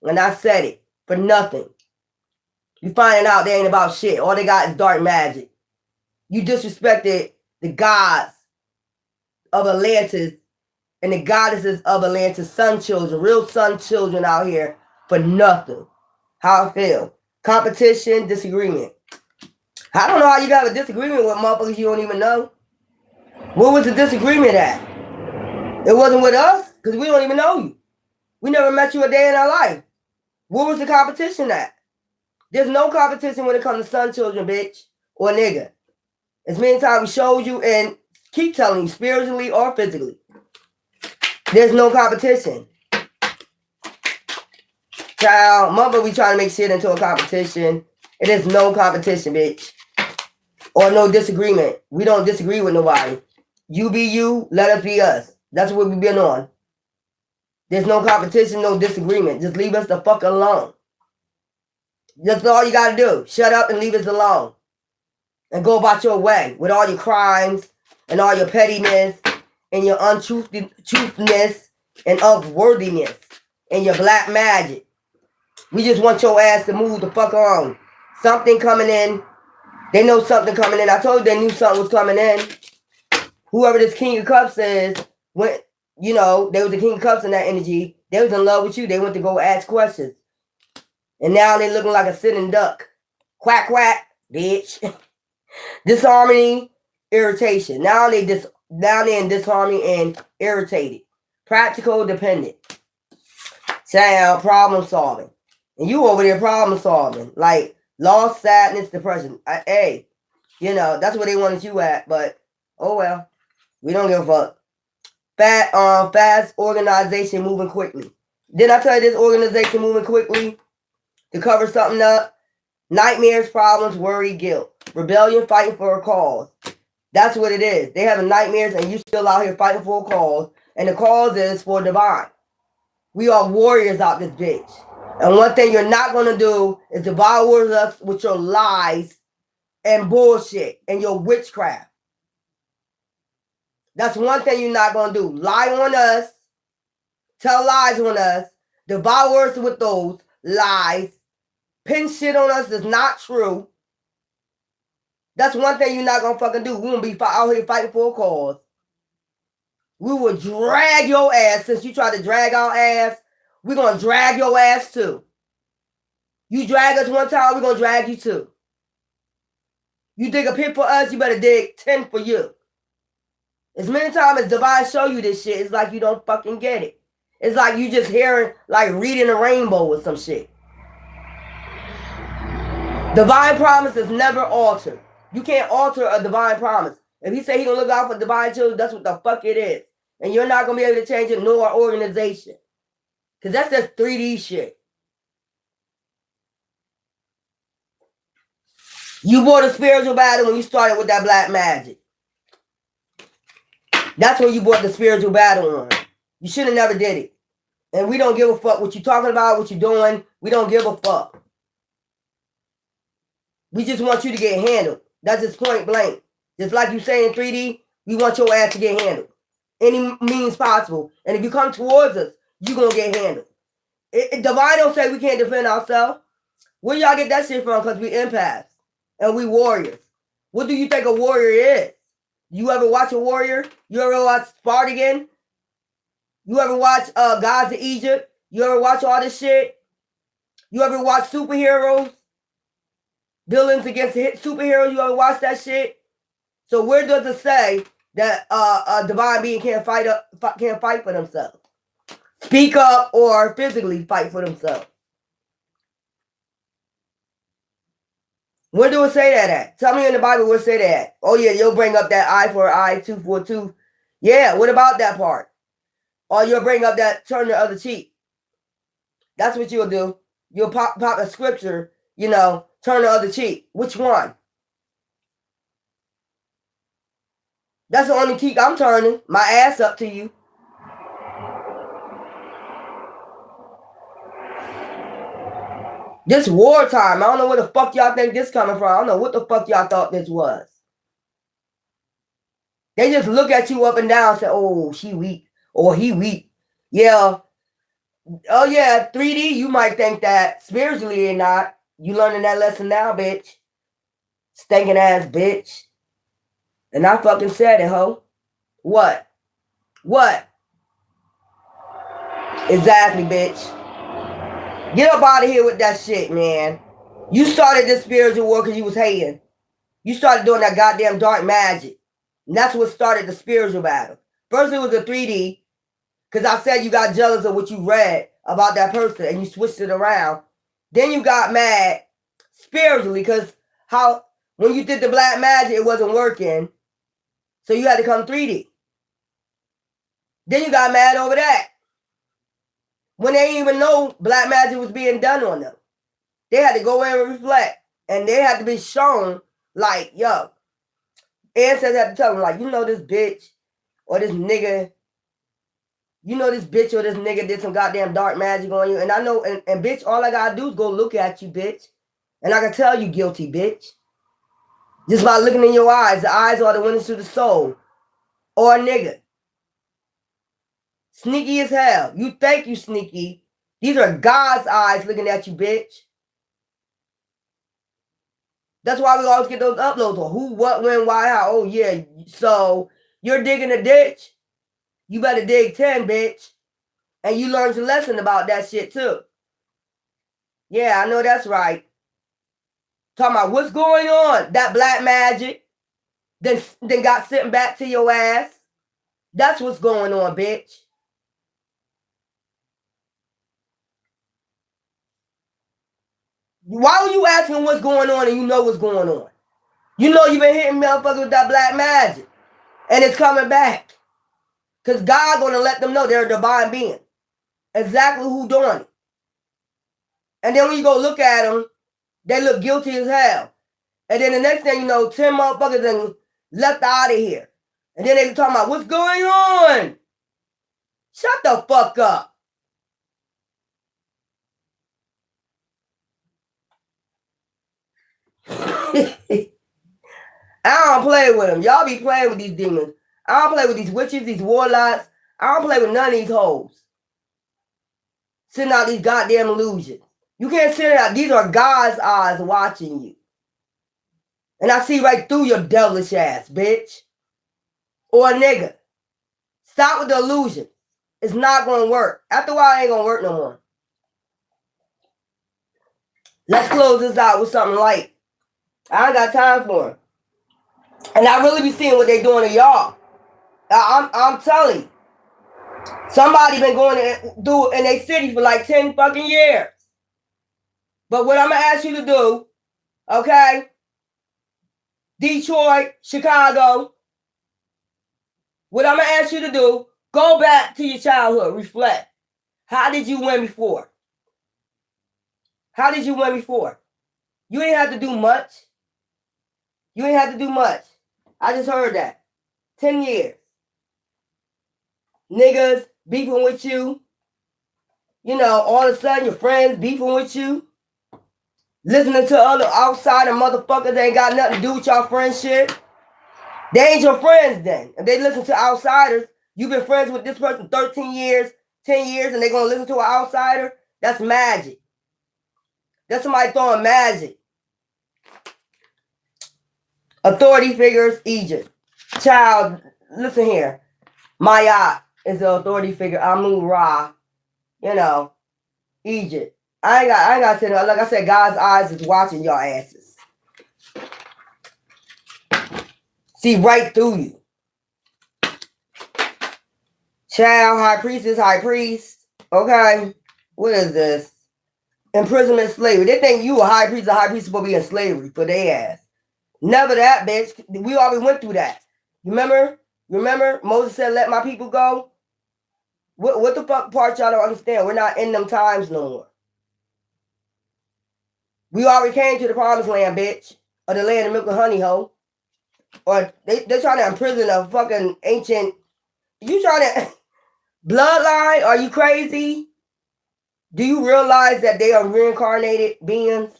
And I said it, for nothing. You finding out they ain't about shit. All they got is dark magic. You disrespected the gods of Atlantis and the goddesses of Atlantis, sun children, real sun children out here for nothing. How I feel. Competition, disagreement. I don't know how you got a disagreement with motherfuckers you don't even know. Where was the disagreement at? It wasn't with us, because we don't even know you. We never met you a day in our life. Where was the competition at? There's no competition when it comes to sun children, bitch, or nigga. As many times we showed you and keep telling you, spiritually or physically. There's no competition. Child, mother, we trying to make shit into a competition. It is no competition, bitch. Or no disagreement. We don't disagree with nobody. You be you, let us be us. That's what we've been on. There's no competition, no disagreement. Just leave us the fuck alone. That's all you gotta do. Shut up and leave us alone. And go about your way with all your crimes and all your pettiness and your untruthness and unworthiness and your black magic. We just want your ass to move the fuck on. Something coming in. They know something coming in. I told you they knew something was coming in. Whoever this King of Cups is, went, you know, they was the King of Cups in that energy. They was in love with you. They went to go ask questions. And now they looking like a sitting duck. Quack, quack, bitch. Disharmony, irritation. Now they in disharmony and irritated. Practical, dependent. Child, problem solving. And you over there problem solving. Like loss, sadness, depression. Hey, you know, that's where they wanted you at. But, oh well. We don't give a fuck. Fast organization moving quickly. Didn't I tell you this organization moving quickly? To cover something up. Nightmares, problems, worry, guilt. Rebellion, fighting for a cause. That's what it is. They having nightmares and you still out here fighting for a cause. And the cause is for divine. We are warriors out this bitch. And one thing you're not going to do is devour us with your lies and bullshit and your witchcraft. That's one thing you're not going to do. Lie on us. Tell lies on us. Devour us with those lies. Pin shit on us that's not true. That's one thing you're not going to fucking do. We're going to be out here fighting for a cause. We will drag your ass. Since you tried to drag our ass, we're going to drag your ass too. You drag us one time, we're going to drag you too. You dig a pit for us, you better dig 10 for you. As many times as Divine show you this shit, it's like you don't fucking get it. It's like you just hearing, like reading a rainbow or some shit. Divine promise is never altered. You can't alter a divine promise. If he say he gonna look out for divine children, that's what the fuck it is. And you're not gonna be able to change it, nor organization. Because that's just 3D shit. You bought a spiritual battle when you started with that black magic. That's when you bought the spiritual battle on. You should have never did it. And we don't give a fuck what you talking about, what you doing. We don't give a fuck. We just want you to get handled. That's just point blank. Just like you say in 3D, we want your ass to get handled. Any means possible. And if you come towards us, you're going to get handled. Divine don't say we can't defend ourselves. Where y'all get that shit from? Because we empaths. And we warriors. What do you think a warrior is? You ever watch a warrior? You ever watch Spartan? You ever watch Gods of Egypt? You ever watch all this shit? You ever watch superheroes? Villains against superheroes? You ever watch that shit? So where does it say that a divine being can't fight for themselves? Speak up or physically fight for themselves. Where do it say that at? Tell me in the Bible where it say that at. Oh yeah, you'll bring up that eye for eye, tooth for tooth. Yeah, what about that part? Or you'll bring up that turn the other cheek. That's what you'll do. You'll pop a scripture, you know, turn the other cheek. Which one? That's the only cheek I'm turning. My ass up to you. This wartime. I don't know where the fuck y'all think this coming from. I don't know what the fuck y'all thought this was. They just look at you up and down and say, oh, she weak. Or he weak. Yeah. Oh, yeah. 3D, you might think that. Spiritually or not. You learning that lesson now, bitch. Stinking ass bitch. And I fucking said it, ho. What? What? Exactly, bitch. Get up out of here with that shit, man. You started this spiritual war because you was hating. You started doing that goddamn dark magic. And that's what started the spiritual battle. First it was a 3D. Because I said you got jealous of what you read about that person. And you switched it around. Then you got mad spiritually. Because when you did the black magic, it wasn't working. So you had to come 3D. Then you got mad over that. When they didn't even know black magic was being done on them. They had to go in and reflect. And they had to be shown, like, yo. Ancestors had to tell them, like, you know this bitch or this nigga. You know this bitch or this nigga did some goddamn dark magic on you. And I know, and bitch, all I gotta do is go look at you, bitch. And I can tell you guilty, bitch. Just by looking in your eyes. The eyes are the windows to the soul. Or a nigga. Sneaky as hell. You think you sneaky. These are God's eyes looking at you, bitch. That's why we always get those uploads on who, what, when, why, how. Oh, yeah. So you're digging a ditch. You better dig 10, bitch. And you learned your lesson about that shit, too. Yeah, I know that's right. Talking about what's going on. That black magic. Then got sent back to your ass. That's what's going on, bitch. Why were you asking what's going on and you know what's going on? You know you've been hitting motherfuckers with that black magic. And it's coming back. Because God's going to let them know they're a divine being. Exactly who doing it. And then when you go look at them, they look guilty as hell. And then the next thing you know, 10 motherfuckers left out of here. And then they were talking about what's going on. Shut the fuck up. I don't play with them. Y'all be playing with these demons. I don't play with these witches, these warlocks. I don't play with none of these hoes. Sending out these goddamn illusions. You can't send it out. These are God's eyes watching you. And I see right through your devilish ass, bitch. Or a nigga. Stop with the illusion. It's not going to work. After a while, it ain't going to work no more. Let's close this out with something light. I ain't got time for it. And I really be seeing what they doing to y'all. I'm telling you. Somebody been going to do it in their city for like 10 fucking years. But what I'm going to ask you to do, okay? Detroit, Chicago. What I'm going to ask you to do, go back to your childhood. Reflect. How did you win before? How did you win before? You ain't have to do much. You ain't have to do much. I just heard that. 10 years. Niggas beefing with you. You know, all of a sudden your friends beefing with you. Listening to other outsider motherfuckers that ain't got nothing to do with your friendship. They ain't your friends then. If they listen to outsiders, you've been friends with this person 13 years, 10 years, and they're going to listen to an outsider. That's magic. That's somebody throwing magic. Authority figures, Egypt. Child, listen here. Maya is the authority figure. Amun-Ra, you know, Egypt. I ain't got to say that. Like I said, God's eyes is watching your asses. See right through you. Child, high priest. Okay. What is this? Imprisonment, slavery. They think you a high priest supposed to be in slavery for their ass. Never that, bitch. We already went through that. Remember? Moses said, let my people go? What the fuck part y'all don't understand? We're not in them times no more. We already came to the promised land, bitch. Or the land of milk and honey, ho. Or they're trying to imprison a fucking ancient... You trying to... Bloodline? Are you crazy? Do you realize that they are reincarnated beings?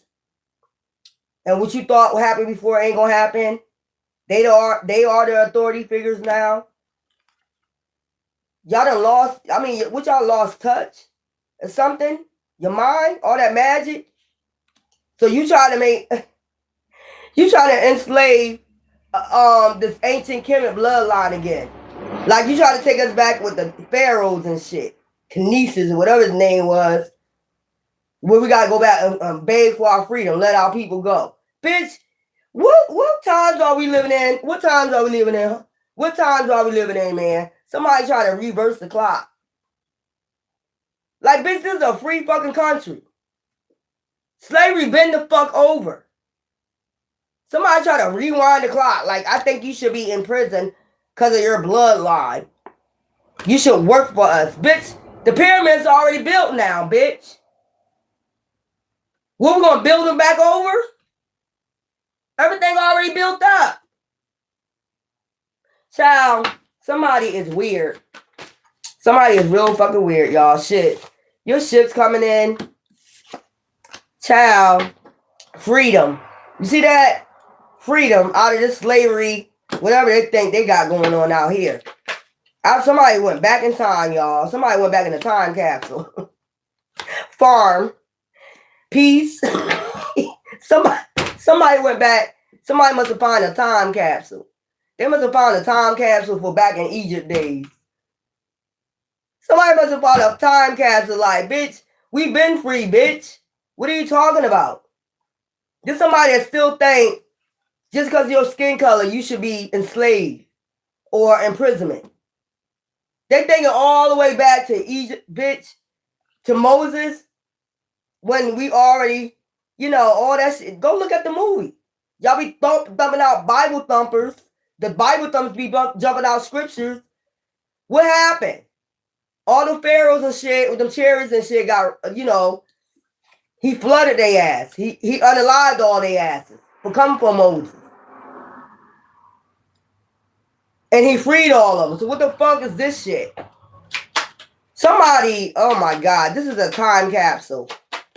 And what you thought would happen before ain't gonna happen? They are the authority figures now. Y'all done lost... I mean, what y'all lost touch? Or something? Your mind? All that magic? So you trying to make... You trying to enslave this ancient Kemet bloodline again. Like you try to take us back with the pharaohs and shit. Kinesis or whatever his name was. Where we gotta go back and beg for our freedom. Let our people go. Bitch, what times are we living in? What times are we living in? What times are we living in, man? Somebody try to reverse the clock. Like, bitch, this is a free fucking country. Slavery been the fuck over. Somebody try to rewind the clock. Like, I think you should be in prison because of your bloodline. You should work for us. Bitch, the pyramids are already built now, bitch. What, we gonna build them back over? Everything already built up. Child, somebody is weird. Somebody is real fucking weird, y'all. Shit. Your ship's coming in. Child, freedom. You see that? Freedom out of this slavery, whatever they think they got going on out here. Somebody went back in time, y'all. Somebody went back in the time capsule. Farm. Peace. Somebody went back. Somebody must have found a time capsule. They must have found a time capsule for back in Egypt days. Somebody must have found a time capsule like, bitch, we been free, bitch. What are you talking about? There's somebody that still think just because of your skin color, you should be enslaved or imprisonment. They thinking all the way back to Egypt, bitch, to Moses, when we already, you know, all that shit. Go look at the movie. Y'all be thumping out Bible thumpers. The Bible thumpers be jumping out scriptures. What happened? All the pharaohs and shit with them chariots and shit got, you know, he flooded their ass. He unalived all their asses for coming for Moses. And he freed all of them. So what the fuck is this shit? Somebody, oh my God, this is a time capsule.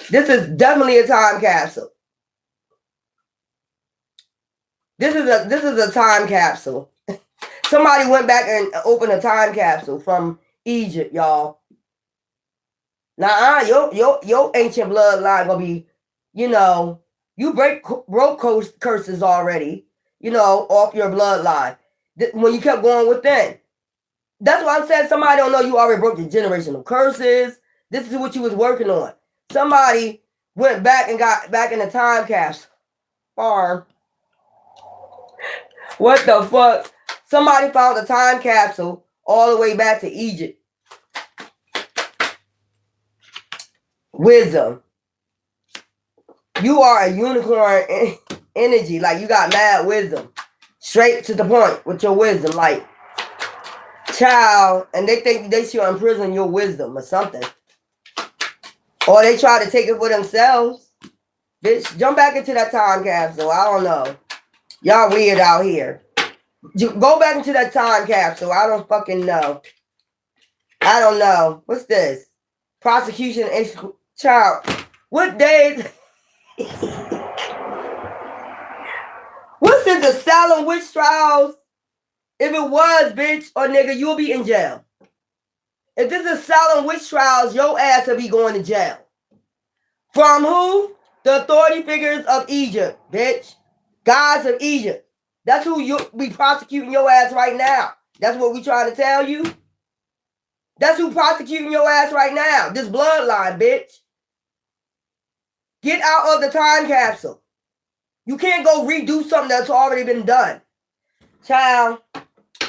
This is definitely a time capsule. This is a time capsule. Somebody went back and opened a time capsule from Egypt, y'all. Nah, your ancient bloodline gonna be, you know, you broke curses already, you know, off your bloodline. When you kept going within. That's why I'm saying somebody don't know you already broke your generational curses. This is what you was working on. Somebody went back and got back in the time capsule. Or what the fuck? Somebody found a time capsule all the way back to Egypt. Wisdom. You are a unicorn energy. Like, you got mad wisdom. Straight to the point with your wisdom. Like, child, and they think they should imprison your wisdom or something. Or they try to take it for themselves. Bitch, jump back into that time capsule. I don't know. Y'all weird out here. Go back into that time capsule. I don't fucking know. I don't know. What's this? Prosecution. Child. What days? What's in the Salem witch trials? If it was, bitch or nigga, you'll be in jail. If this is Salem witch trials, your ass will be going to jail. From who? The authority figures of Egypt, bitch. Gods of Egypt. That's who you be prosecuting your ass right now. That's what we trying to tell you. That's who prosecuting your ass right now. This bloodline, bitch. Get out of the time capsule. You can't go redo something that's already been done. Child,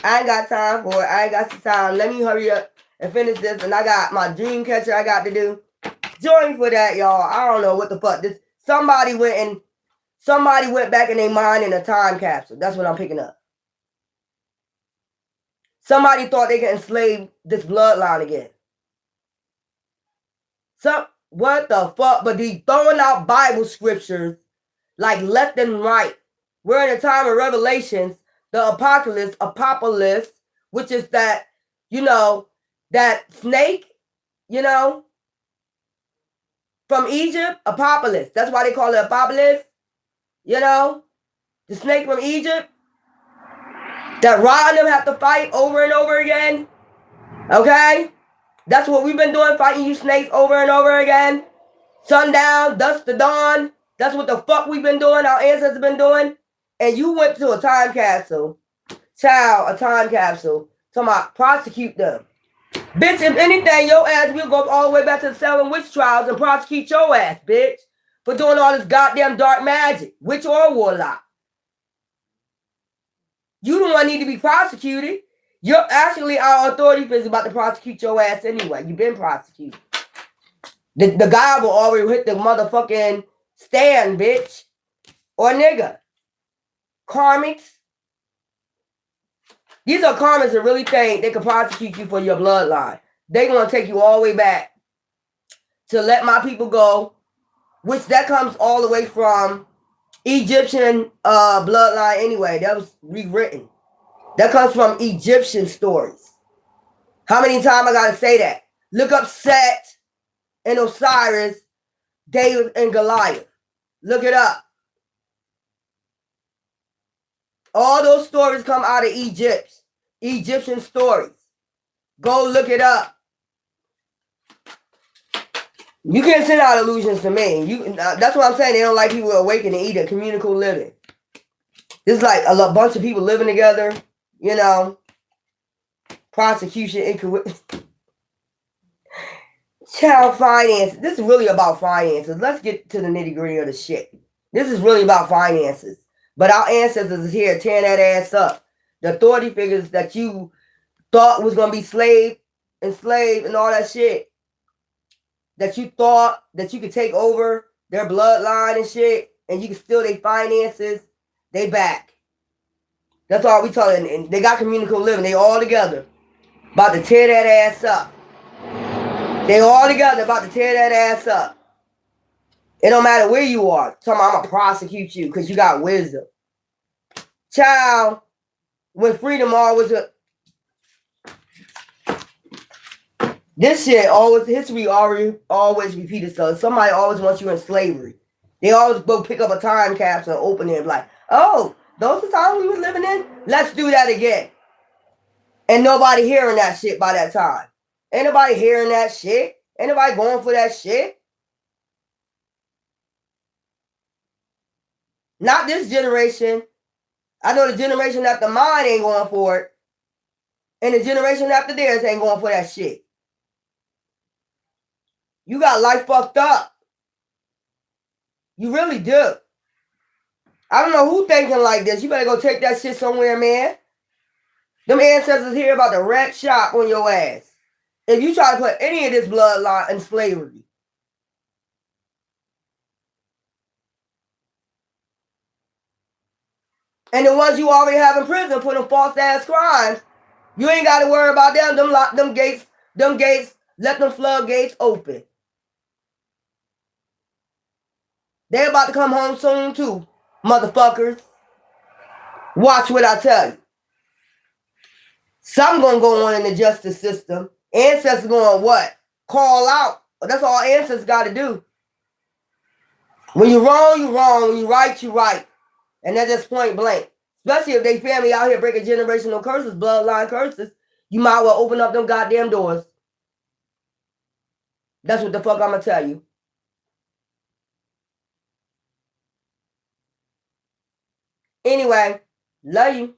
I ain't got time for it. I ain't got some time. Let me hurry up and finish this. And I got my dream catcher I got to do. Join for that, y'all. I don't know what the fuck. Somebody went back in their mind in a time capsule. That's what I'm picking up. Somebody thought they could enslave this bloodline again. What the fuck? But they throwing out Bible scriptures like left and right. We're in a time of Revelations, the apocalypse, which is that, you know, that snake, you know, from Egypt, apocalypse. That's why they call it apocalypse. You know, the snake from Egypt that Ra and them have to fight over and over again. Okay? That's what we've been doing, fighting you snakes over and over again. Sundown, dusk to dawn. That's what the fuck we've been doing, our ancestors have been doing. And you went to a time capsule. Child, a time capsule. Talking about prosecute them. Bitch, if anything, your ass will go all the way back to the Salem witch trials and prosecute your ass, bitch. For doing all this goddamn dark magic. Witch or warlock. You don't want to need to be prosecuted. You're actually, our authority is about to prosecute your ass anyway. You've been prosecuted. The guy will already hit the motherfucking stand, bitch. Or nigga. Karmics. These are karmics that really think they can prosecute you for your bloodline. They gonna take you all the way back to let my people go, which that comes all the way from Egyptian bloodline anyway. That was rewritten. That comes from Egyptian stories. How many times I gotta say that? Look up Set and Osiris, David and Goliath. Look it up. All those stories come out of Egypt. Egyptian stories. Go look it up. You can't send out illusions to me. That's what I'm saying. They don't like people awakening either. Communicable living. This is like a bunch of people living together. You know. Prosecution. Child finances. This is really about finances. Let's get to the nitty gritty of the shit. This is really about finances. But our ancestors is here tearing that ass up. The authority figures that you thought was going to be enslaved and all that shit. That you thought that you could take over their bloodline and shit. And you could steal their finances. They back. That's all we talking. And they got communicable living. They all together. About to tear that ass up. They all together about to tear that ass up. It don't matter where you are. Talking about I'm going to prosecute you because you got wisdom. Child, when freedom always this shit always history always repeats itself. Somebody always wants you in slavery. They always go pick up a time capsule and open it like, oh, those are the times we were living in? Let's do that again. And nobody hearing that shit by that time. Ain't nobody hearing that shit. Ain't nobody going for that shit. Not this generation. I know the generation after mine ain't going for it. And the generation after theirs ain't going for that shit. You got life fucked up. You really do. I don't know who thinking like this. You better go take that shit somewhere, man. Them ancestors here about to wreck shop on your ass. If you try to put any of this bloodline in slavery. And the ones you already have in prison for them false ass crimes, you ain't got to worry about them. Them gates, let them floodgates open. They're about to come home soon too, motherfuckers. Watch what I tell you. Something gonna go on in the justice system. Ancestors going what? Call out. That's all ancestors got to do. When you're wrong, you're wrong. When you're right, you're right. And that's just point blank. Especially if they family out here breaking generational curses, bloodline curses, you might well open up them goddamn doors. That's what the fuck I'm gonna tell you. Anyway, love you.